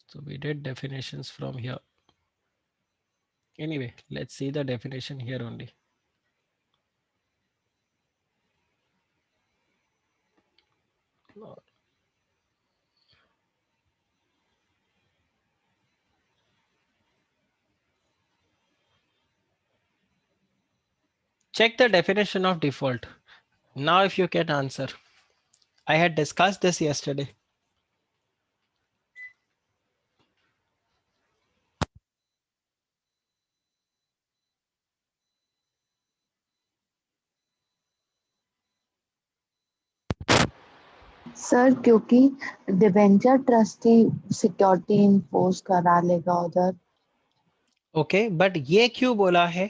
So we did definitions from here. Anyway, let's see the definition here only. Check the definition of default. Now if you can answer. I had discussed this yesterday. Sir क्योंकि debenture trustee security enforce करा लेगा उधर। Okay, but ये क्यों बोला है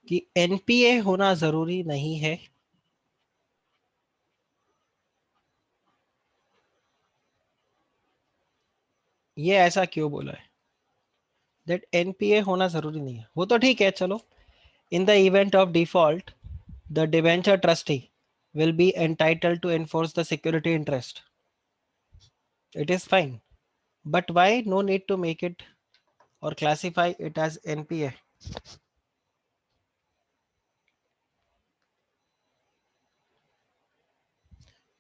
कि NPA होना जरूरी नहीं है? ये ऐसा क्यों बोला है दैट एनपीए होना जरूरी नहीं है? वो तो ठीक है, चलो। इन the event of default the debenture trustee will be entitled to enforce the security interest. It is fine. But why no need to make it or classify it as NPA?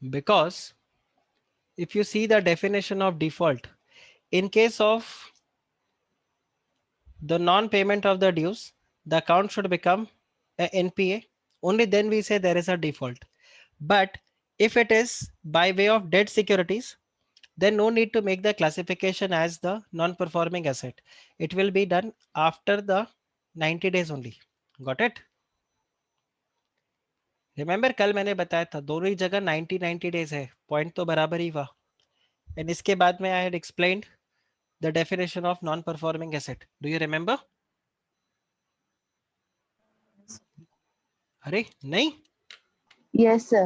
Because if you see the definition of default, in case of the non-payment of the dues, the account should become a NPA. Only then we say there is a default. But if it is by way of debt securities, then no need to make the classification as the non-performing asset. It will be done after the 90 days only. Got it? Remember कल मैंने बताया था दोनों ही जगह 90 days है, point तो बराबर ही हुआ। एंड इसके बाद में I had explained the definition of non performing asset. Do you remember? अरे नहीं, Yes, sir.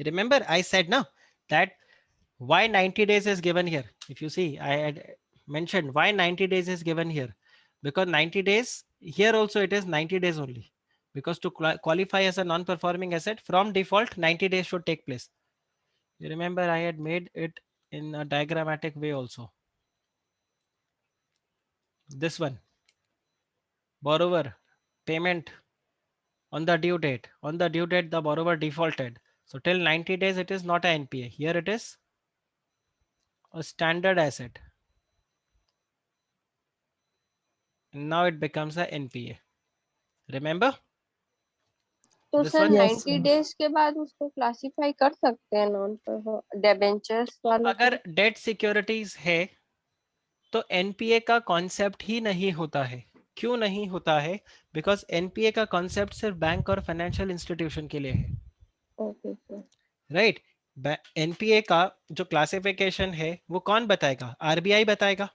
remember I said now that why 90 days is given here. If you see, I had mentioned why 90 days is given here, because 90 days here also it is 90 days only, because to qualify as a non-performing asset from default 90 days should take place. You remember I had made it in a diagrammatic way also. This one, borrower payment on the due date, the borrower defaulted, so till 90 days it is not a NPA. Here it is a standard asset. Now it becomes a NPA. Remember तो this sir one? Yes, 90 sir. Days के बाद उसको classify कर सकते हैं non debentures वालों को? अगर डेट सिक्योरिटीज है तो एनपीए का कॉन्सेप्ट ही नहीं होता है। क्यों नहीं होता है? बिकॉज एनपीए का कॉन्सेप्ट सिर्फ बैंक और फाइनेंशियल इंस्टीट्यूशन के लिए है। Okay sir. राइट? एनपीए का जो क्लासिफिकेशन है वो कौन बताएगा? आरबीआई बताएगा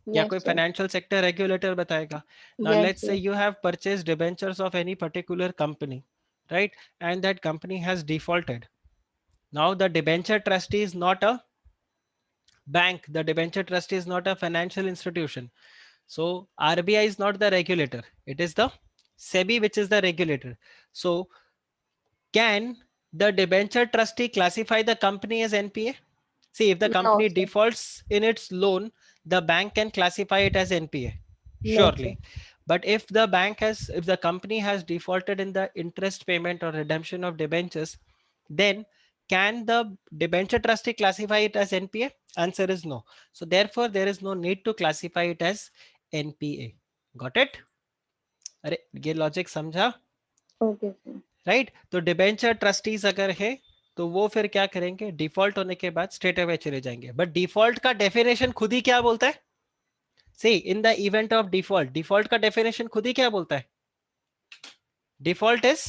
या कोई yes sir. Financial sector regulator बताएगा। Now yes let's say you have purchase debentures of any particular company, right, and that company has defaulted. Now the debenture trustee is not a bank, the debenture trustee is not a financial institution. So RBI is not the regulator, it is the SEBI which is the regulator. So can the debenture trustee classify the company as NPA? See, if the no company sir. defaults in its loan, the bank can classify it as NPA, no sir. surely. But if the company has defaulted in the interest payment or redemption of debentures, then can the debenture trustee classify it as NPA? Answer is no. So therefore, there is no need to classify it as NPA. Got it? अरे ये logic समझा? Okay sir. Right? तो debenture trustees अगर है तो वो फिर क्या करेंगे? डिफॉल्ट होने के बाद स्ट्रेट अवे चले जाएंगे। बट डिफॉल्ट का डेफिनेशन खुद ही क्या बोलता है? See, in the event of default, default का डेफिनेशन खुद ही क्या बोलता है? Default is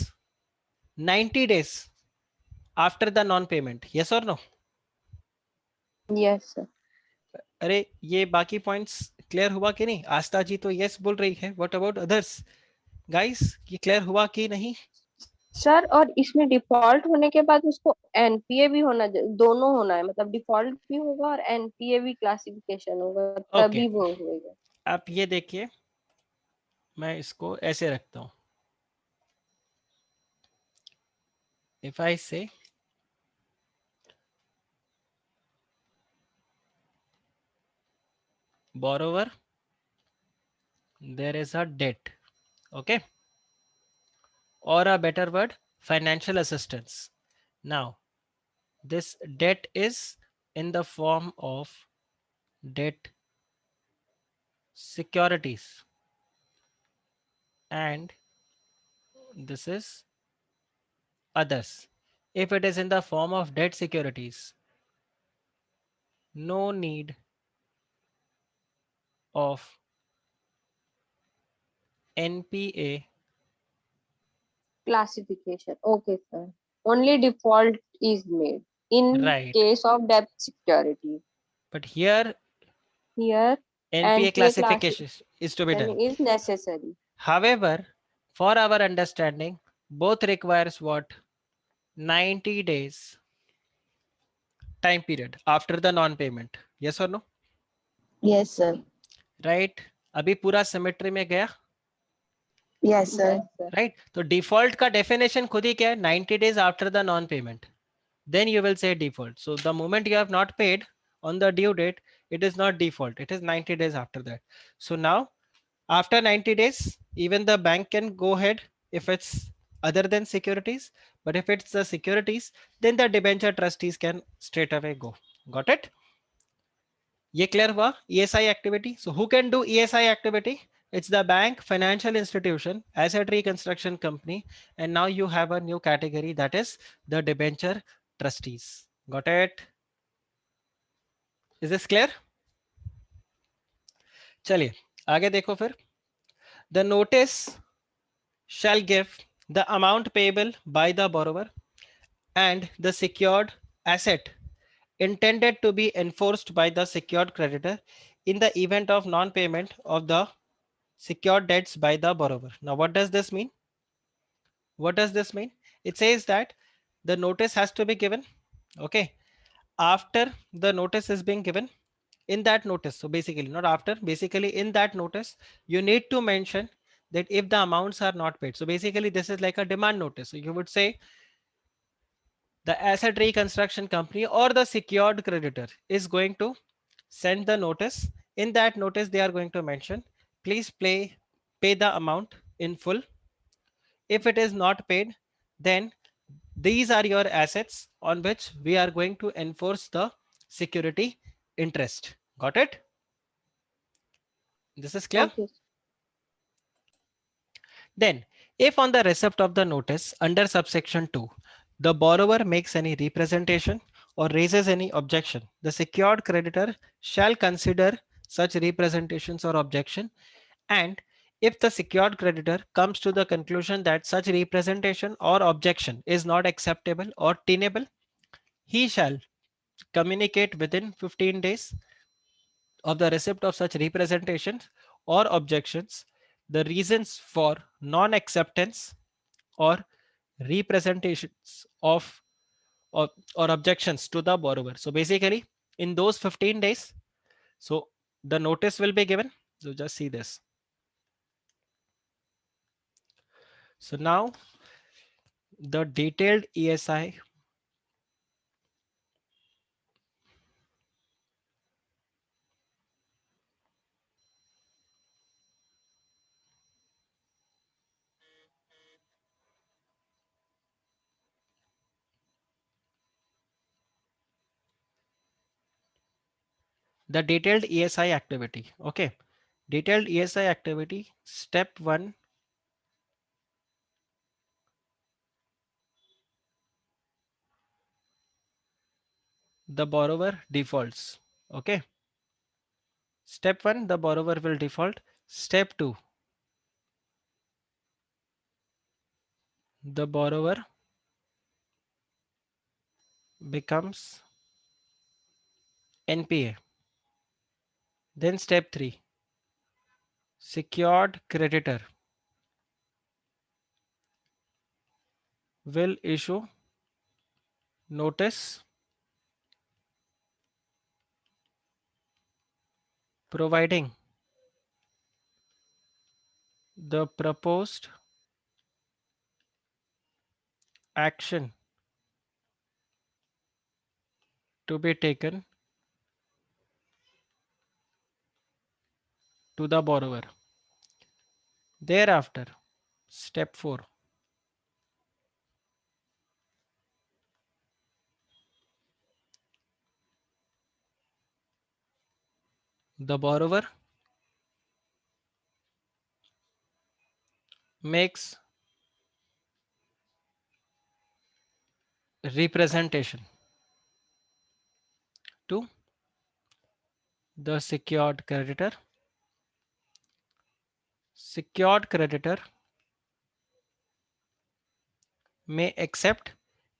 90 days after the non payment. Yes और नो? Yes sir. अरे ये बाकी पॉइंट्स क्लियर हुआ कि नहीं? आस्था जी तो यस बोल रही है, व्हाट अबाउट अदर्स? गाइस ये क्लियर हुआ कि नहीं? सर और इसमें डिफॉल्ट होने के बाद उसको एनपीए भी होना, दोनों होना है, मतलब डिफॉल्ट भी होगा और एनपीए भी क्लासिफिकेशन होगा, ओके, तभी वो होगा। आप ये देखिए, मैं इसको ऐसे रखता हूं. इफ आई से borrower, there is a debt, okay, or a better word, financial assistance. Now this debt is in the form of debt securities, and this is others. If it is in the form of debt securities, no need of NPA. Classification, okay sir, only default is made. in Right. case of debt security. But here Here, NPA NPA classification is to be done. classification is necessary. However, for our understanding, both requires what? 90 days time period after the non-payment. Yes or no? Yes, sir. Right? अभी पूरा symmetry में गया, Yes, sir. Yes, sir. Right? तो default का definition खुद ही क्या है? 90 days after the non-payment. Then you will say default. So the moment you have not paid on the due date, it is not default. It is 90 days after that. So now, after 90 days, even the bank can go ahead if it's other than securities. But if it's the securities, then the debenture trustees can straight away go. Got it? ये clear हुआ? ESI activity. So who can do ESI activity? It's the bank, financial institution, asset reconstruction company, and now you have a new category, that is the debenture trustees. Got it? Is this clear? चलिए आगे देखो फिर. The notice shall give the amount payable by the borrower and the secured asset intended to be enforced by the secured creditor in the event of non-payment of the secured debts by the borrower. Now, what does this mean? What does this mean? It says that the notice has to be given. Okay. After the notice is being given, in that notice, so basically not after, basically in that notice, you need to mention that if the amounts are not paid. So basically this is like a demand notice. So you would say the asset reconstruction company or the secured creditor is going to send the notice. In that notice, they are going to mention, please pay the amount in full. If it is not paid, then these are your assets on which we are going to enforce the security interest. Got it? This is clear? Okay. Then, if on the receipt of the notice under subsection 2, the borrower makes any representation or raises any objection, the secured creditor shall consider such representations or objection, and if the secured creditor comes to the conclusion that such representation or objection is not acceptable or tenable, he shall communicate within 15 days of the receipt of such representations or objections the reasons for non-acceptance or representations of or objections to the borrower. So basically in those 15 days, so the notice will be given. So just see this. So now the detailed ESI the detailed ESI activity. Okay. Detailed ESI activity. Step 1. The borrower defaults. Okay. Step 1, the borrower will default. Step 2, the borrower becomes NPA. Then step 3, secured creditor will issue notice providing the proposed action to be taken to the borrower. Thereafter, step 4, the borrower makes representation to the secured creditor. Secured creditor may accept,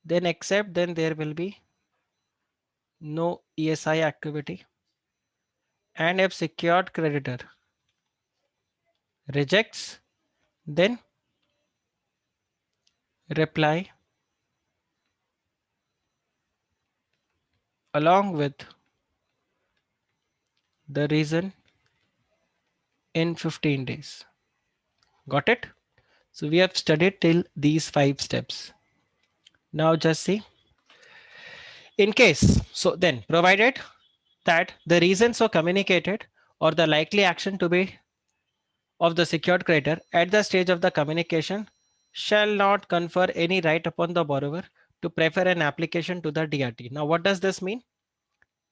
then there will be no ESI activity, and if secured creditor rejects, then reply along with the reason in 15 days. Got it? So we have studied till these 5 steps. Now just see. In case, so then provided that the reasons are communicated or the likely action to be of the secured creditor at the stage of the communication shall not confer any right upon the borrower to prefer an application to the DRT. Now, what does this mean?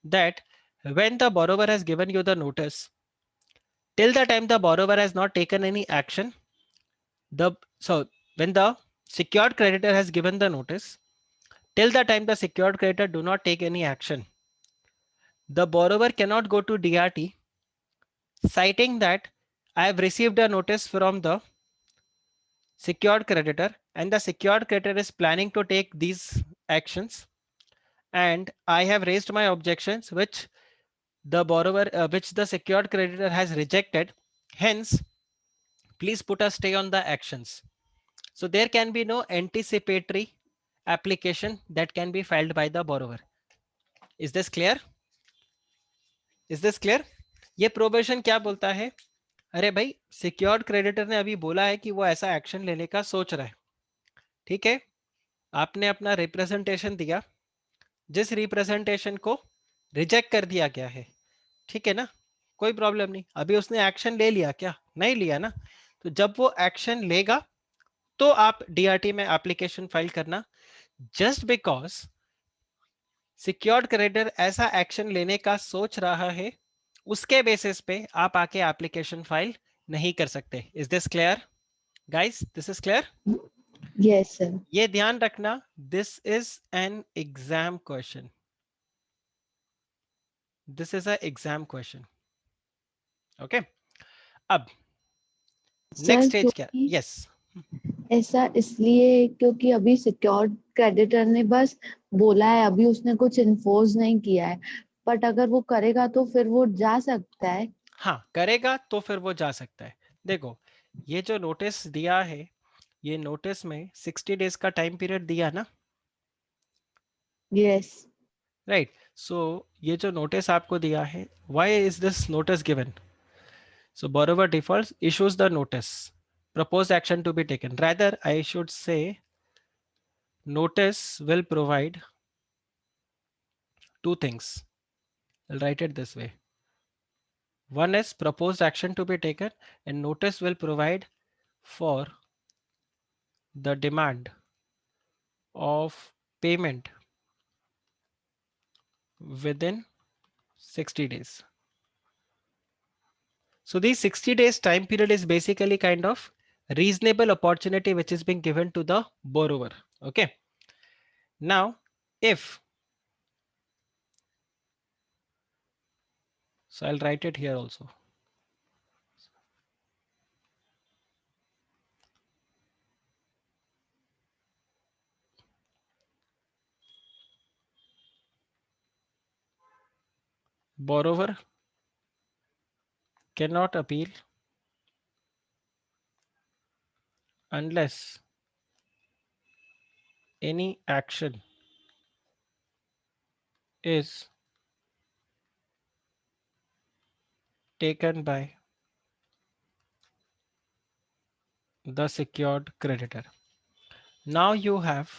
That when the borrower has given you the notice, till the time the borrower has not taken any action, so when the secured creditor has given the notice, till the time the secured creditor do not take any action, the borrower cannot go to DRT citing that I have received a notice from the secured creditor and the secured creditor is planning to take these actions, and I have raised my objections which which the secured creditor has rejected. Hence, please put a stay on the actions. So there can be no anticipatory application that can be filed by the borrower. Is this clear? Is this clear? ये probation क्या बोलता है? अरे भाई secured creditor ने अभी बोला है कि वो ऐसा एक्शन लेने का सोच रहा है, ठीक है, आपने अपना रिप्रेजेंटेशन दिया, जिस रिप्रेजेंटेशन को रिजेक्ट कर दिया गया है, ठीक है ना, कोई प्रॉब्लम नहीं, अभी उसने एक्शन ले लिया क्या? नहीं लिया ना, तो जब वो एक्शन लेगा तो आप डीआरटी में एप्लीकेशन फाइल करना। जस्ट बिकॉज सिक्योर्ड क्रेडिटर ऐसा एक्शन लेने का सोच रहा है, उसके बेसिस पे आप आके एप्लीकेशन फाइल नहीं कर सकते। Is this clear guys? This is clear? Yes, sir. ये ध्यान रखना, this is an exam question, this is a exam question. Okay, अब नेक्स्ट सर स्टेज क्या? क्योंकि यस, ऐसा इसलिए क्योंकि अभी सिक्योर्ड क्रेडिटर ने बस बोला है, अभी उसने कुछ इन्फोर्स नहीं किया है, बट अगर वो करेगा तो फिर वो जा सकता है। हाँ करेगा तो फिर वो जा सकता है। देखो ये जो नोटिस दिया है, ये नोटिस में 60 डेज का टाइम पीरियड दिया ना, यस राइट? सो ये जो नोटिस आपको दिया है, why is this notice given? So borrower defaults issues the notice, proposed action to be taken, rather I should say notice will provide two things. I'll write it this way. One is proposed action to be taken, and notice will provide for the demand of payment within 60 days. So the 60 days time period is basically kind of reasonable opportunity which is being given to the borrower. Okay. Now, if, so I'll write it here also. Borrower cannot appeal unless any action is taken by the secured creditor. Now you have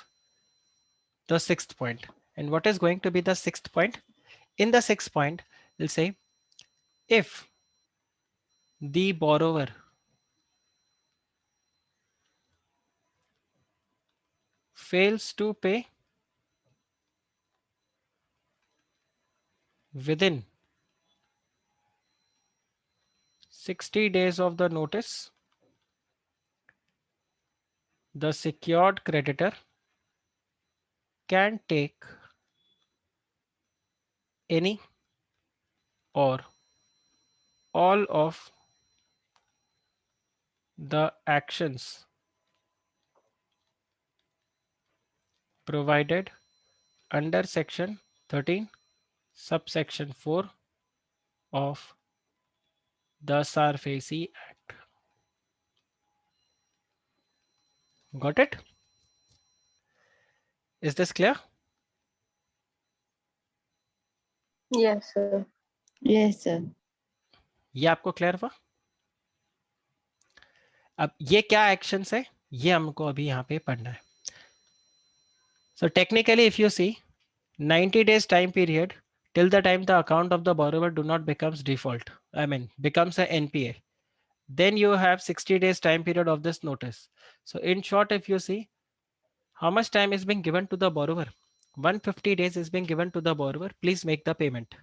the sixth point. And what is going to be the sixth point? In the sixth point, we'll say if the borrower fails to pay within 60 days of the notice, the secured creditor can take any or all of the actions provided under section 13 subsection 4 of the SARFAESI Act. Got it? Is this clear? Yes, sir. Yes, sir. ये आपको clear हुआ? अब ये क्या actions है ये हमको अभी यहाँ पे पढ़ना है. So technically if you see 90 days time period till the time the account of the borrower do not becomes default, I mean becomes a NPA, then you have 60 days time period of this notice. So in short, if you see how much time is being given to the borrower, 150 days is being given to the borrower, please make the payment.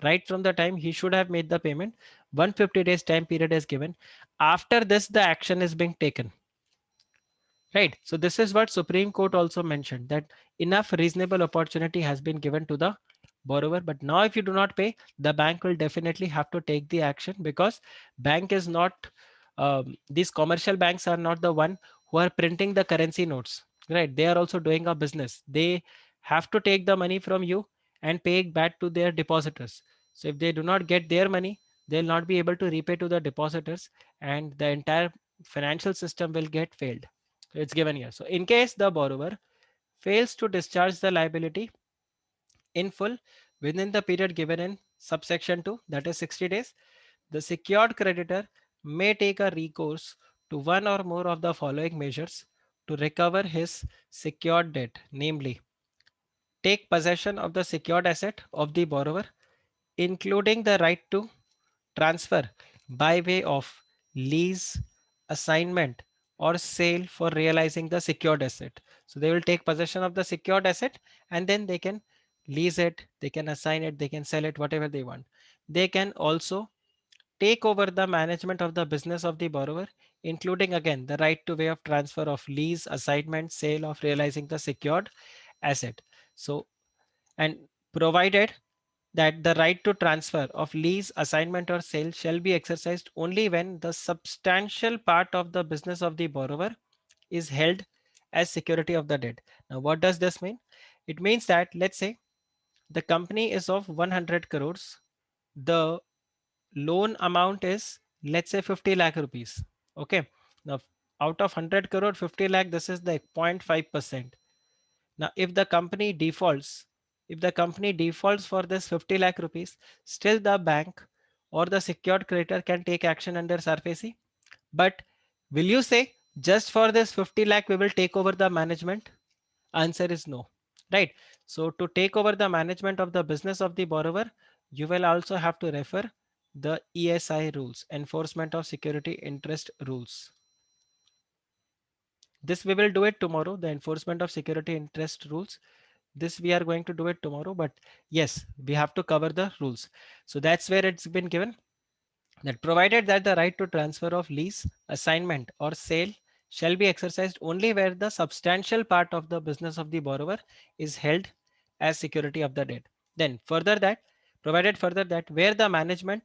Right from the time he should have made the payment, 150 days time period is given. After this the action is being taken. Right. So this is what Supreme Court also mentioned, that enough reasonable opportunity has been given to the borrower. But now if you do not pay, the bank will definitely have to take the action, because bank is not, these commercial banks are not the one who are printing the currency notes. Right. They are also doing a business. They have to take the money from you and pay it back to their depositors. So if they do not get their money, they'll not be able to repay to the depositors, and the entire financial system will get failed. It's given here. So in case the borrower fails to discharge the liability in full within the period given in subsection 2, that is 60 days, the secured creditor may take a recourse to one or more of the following measures to recover his secured debt, namely take possession of the secured asset of the borrower, including the right to transfer by way of lease, assignment, or sale for realizing the secured asset. So they will take possession of the secured asset and then they can lease it, they can assign it, they can sell it, whatever they want. They can also take over the management of the business of the borrower, including again the right to way of transfer of lease, assignment, sale of realizing the secured asset. So, and provided that the right to transfer of lease, assignment, or sale shall be exercised only when the substantial part of the business of the borrower is held as security of the debt. Now, what does this mean? It means that, let's say the company is of 100 crores. The loan amount is, let's say, 50 lakh rupees. Okay. Now, out of 100 crore, 50 lakh, this is the 0.5%. Now, if the company defaults for this 50 lakh rupees, still the bank or the secured creditor can take action under SARFAESI. But will you say just for this 50 lakh we will take over the management? Answer is no, right? So to take over the management of the business of the borrower, you will also have to refer the ESI rules, enforcement of security interest rules. This we will do it tomorrow, the enforcement of security interest rules. This we are going to do it tomorrow, but yes, we have to cover the rules. So that's where it's been given, that provided that the right to transfer of lease, assignment, or sale shall be exercised only where the substantial part of the business of the borrower is held as security of the debt. Then further that, provided further that where the management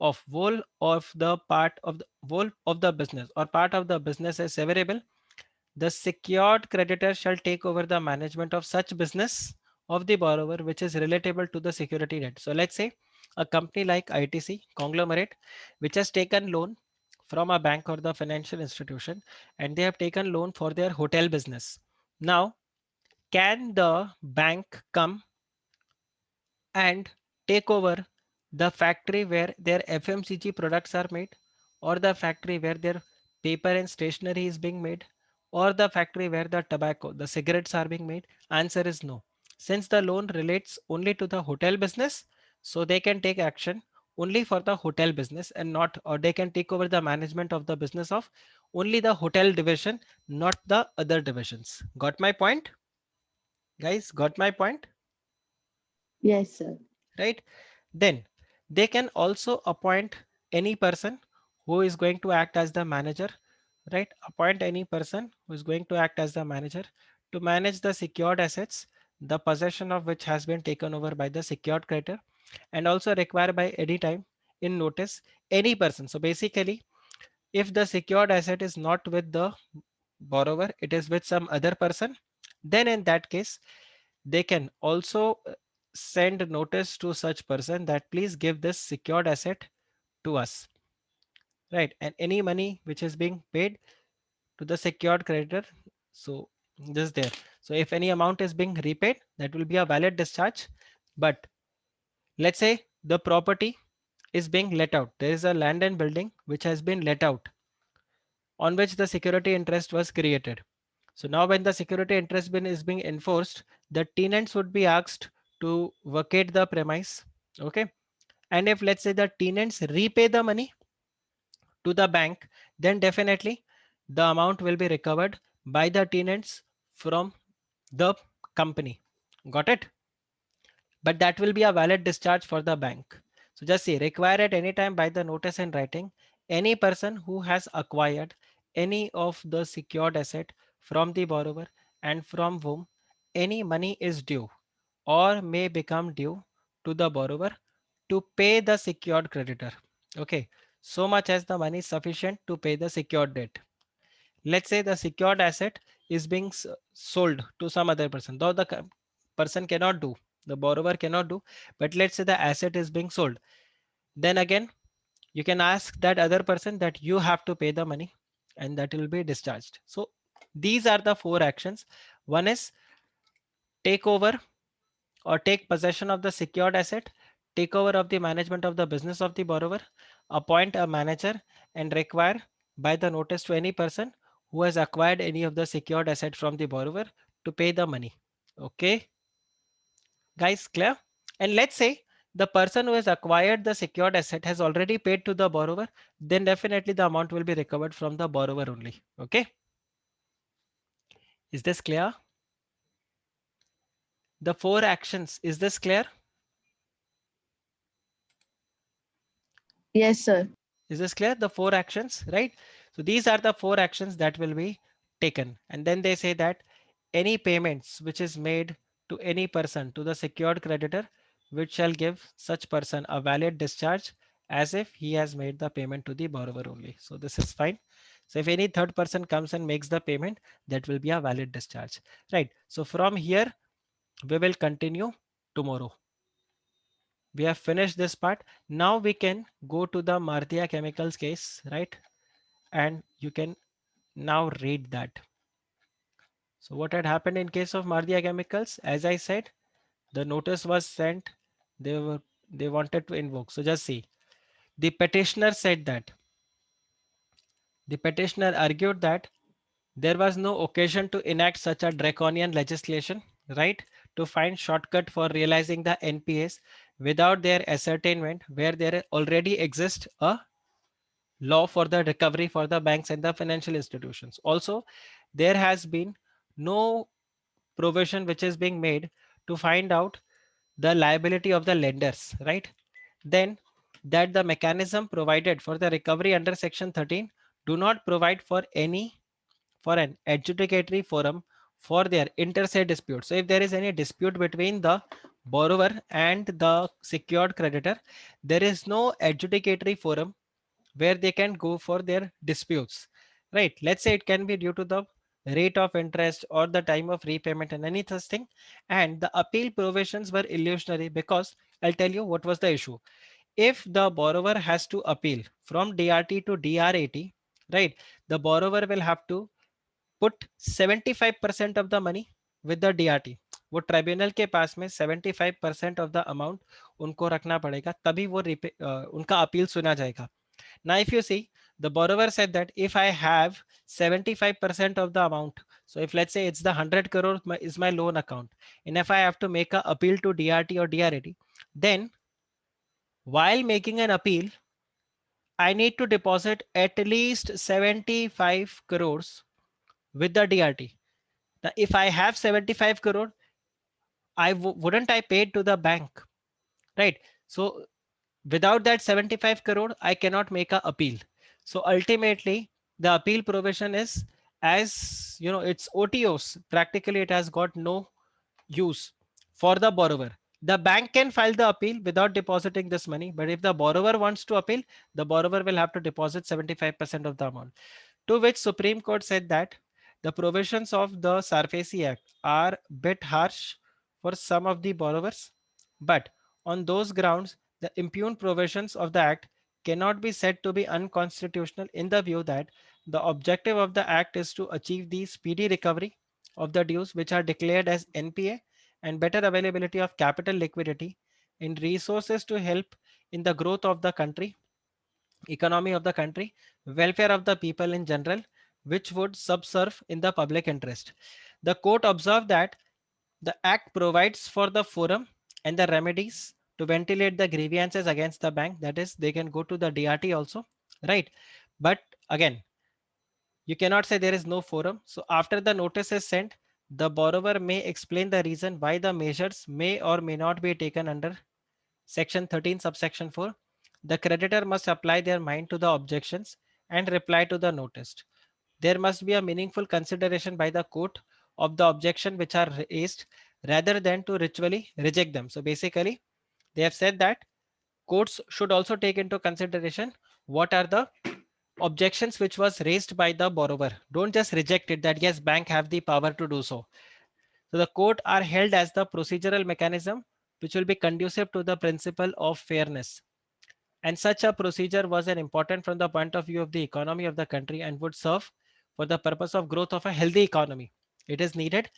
of whole of the part of the whole of the business or part of the business is severable, the secured creditor shall take over the management of such business of the borrower which is relatable to the security debt. So let's say a company like ITC conglomerate, which has taken loan from a bank or the financial institution, and they have taken loan for their hotel business. Now, can the bank come and take over the factory where their FMCG products are made, or the factory where their paper and stationery is being made, or the factory where the tobacco, the cigarettes are being made? Answer is no. Since the loan relates only to the hotel business, so they can take action only for the hotel business and not, or they can take over the management of the business of only the hotel division, not the other divisions. Got my point? Guys, got my point? Yes, sir. Right? Then they can also appoint any person who is going to act as the manager, right? Appoint any person who is going to act as the manager to manage the secured assets, the possession of which has been taken over by the secured creditor, and also require by any time in notice any person. So basically, if the secured asset is not with the borrower, it is with some other person, then in that case, they can also send notice to such person that please give this secured asset to us, right? And any money which is being paid to the secured creditor, so this there. So if any amount is being repaid, that will be a valid discharge. But let's say the property is being let out. There is a land and building which has been let out, on which the security interest was created. So now when the security interest is being enforced, the tenants would be asked to vacate the premise. Okay. And if let's say the tenants repay the money to the bank, then definitely the amount will be recovered by the tenants from the company. Got it? But that will be a valid discharge for the bank. So just see, require at any time by the notice in writing, any person who has acquired any of the secured asset from the borrower and from whom any money is due or may become due to the borrower to pay the secured creditor. Okay, so much as the money is sufficient to pay the secured debt. Let's say the secured asset is being sold to some other person, though the person cannot do, the borrower cannot do, but let's say the asset is being sold. Then again, you can ask that other person that you have to pay the money and that will be discharged. So these are the four actions. One is take over or take possession of the secured asset, take over of the management of the business of the borrower, appoint a manager, and require by the notice to any person who has acquired any of the secured asset from the borrower to pay the money. Okay, guys, clear? And let's say the person who has acquired the secured asset has already paid to the borrower, then definitely the amount will be recovered from the borrower only. Okay, is this clear? The four actions, is this clear? Yes, sir. Is this clear? The four actions, right? So these are the four actions that will be taken. And then they say that any payments which is made to any person to the secured creditor, which shall give such person a valid discharge as if he has made the payment to the borrower only. So this is fine. So if any third person comes and makes the payment, that will be a valid discharge, right? So from here, we will continue tomorrow. We have finished this part. Now we can go to the Mardia Chemicals case, right? And you can now read that. So what had happened in case of Mardia Chemicals? As I said, the notice was sent. They wanted to invoke. So just see, the petitioner said that the petitioner argued that there was no occasion to enact such a draconian legislation, right? To find shortcut for realizing the NPAs without their ascertainment, where there already exists a law for the recovery for the banks and the financial institutions. Also, there has been no provision which is being made to find out the liability of the lenders, right? Then that the mechanism provided for the recovery under section 13 do not provide for an adjudicatory forum for their inter-se dispute. So if there is any dispute between the borrower and the secured creditor, there is no adjudicatory forum where they can go for their disputes, right? Let's say it can be due to the rate of interest or the time of repayment and any such thing. And the appeal provisions were illusionary because I'll tell you what was the issue. If the borrower has to appeal from DRT to DRAT, right, the borrower will have to put 75% of the money with the DRT. वो tribunal के पास में 75% of the amount उनको रखना पड़ेगा, तभी वो उनका appeal सुना जाएगा. Now, if you see, the borrower said that if I have 75% of the amount, so if let's say it's the 100 crore is my loan account, and if I have to make an appeal to DRT or DRAT, then while making an appeal, I need to deposit at least 75 crores with the DRT. Now, if I have 75 crore, wouldn't I pay to the bank, right? So without that 75 crore, I cannot make an appeal. So ultimately, the appeal provision is, as you know, it's OTOs. Practically, it has got no use for the borrower. The bank can file the appeal without depositing this money, but if the borrower wants to appeal, the borrower will have to deposit 75% of the amount. To which Supreme Court said that the provisions of the SARFAESI Act are bit harsh for some of the borrowers, But on those grounds, the impugned provisions of the Act cannot be said to be unconstitutional in the view that the objective of the Act is to achieve the speedy recovery of the dues which are declared as NPA and better availability of capital liquidity in resources to help in the growth of the country, economy of the country, welfare of the people in general, which would subserve in the public interest. The court observed that the Act provides for the forum and the remedies to ventilate the grievances against the bank. That is, they can go to the DRT also, right? But again, you cannot say there is no forum. So after the notice is sent, the borrower may explain the reason why the measures may or may not be taken under Section 13, subsection 4. The creditor must apply their mind to the objections and reply to the notice. There must be a meaningful consideration by the court of the objection which are raised rather than to ritually reject them. So basically, they have said that courts should also take into consideration what are the objections which was raised by the borrower. Don't just reject it that yes, bank have the power to do so. So the court are held as the procedural mechanism which will be conducive to the principle of fairness. And such a procedure was an important from the point of view of the economy of the country and would serve for the purpose of growth of a healthy economy. It is needed.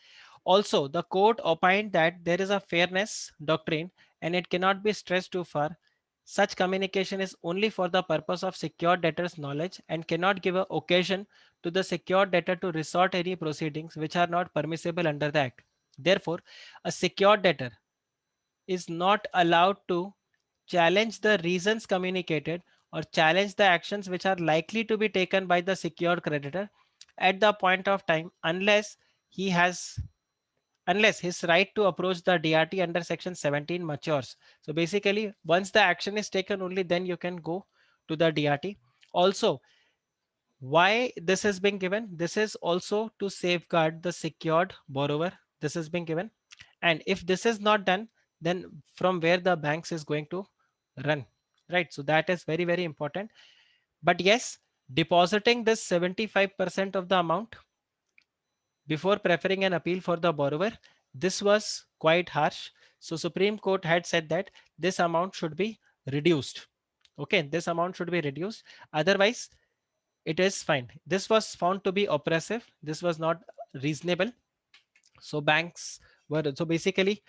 Also, the court opined that there is a fairness doctrine and it cannot be stressed too far. Such communication is only for the purpose of secured debtor's knowledge and cannot give an occasion to the secured debtor to resort any proceedings which are not permissible under the Act. Therefore, a secured debtor is not allowed to challenge the reasons communicated or challenge the actions which are likely to be taken by the secured creditor at the point of time he has unless his right to approach the DRT under section 17 matures. So basically, once the action is taken, only then you can go to the DRT. Also, why this has been given? This is also to safeguard the secured borrower. This has been given. And if this is not done, then from where the banks is going to run, right? So that is very, very important. But yes, depositing this 75% of the amount before preferring an appeal for the borrower, this was quite harsh. So Supreme Court had said that this amount should be reduced. Okay, this amount should be reduced. Otherwise, it is fine. This was found to be oppressive. This was not reasonable. So banks were, so basically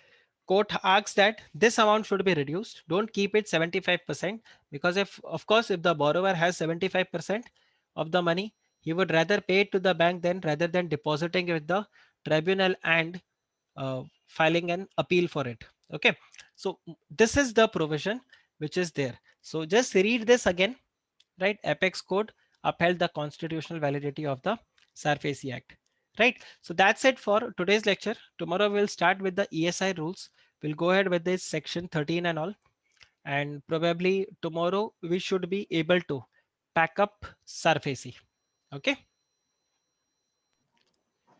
court asks that this amount should be reduced. Don't keep it 75% because if, of course, if the borrower has 75% of the money, he would rather pay it to the bank than rather than depositing it with the tribunal and filing an appeal for it. Okay. So this is the provision which is there. So just read this again, right? Apex code upheld the constitutional validity of the SARFAESI Act. Right. So that's it for today's lecture. Tomorrow we'll start with the ESI rules. We'll go ahead with this section 13 and all. And probably tomorrow we should be able to pack up SARFAESI. Okay.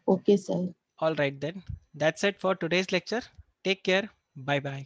Okay, sir. All right then. That's it for today's lecture. Take care. Bye bye.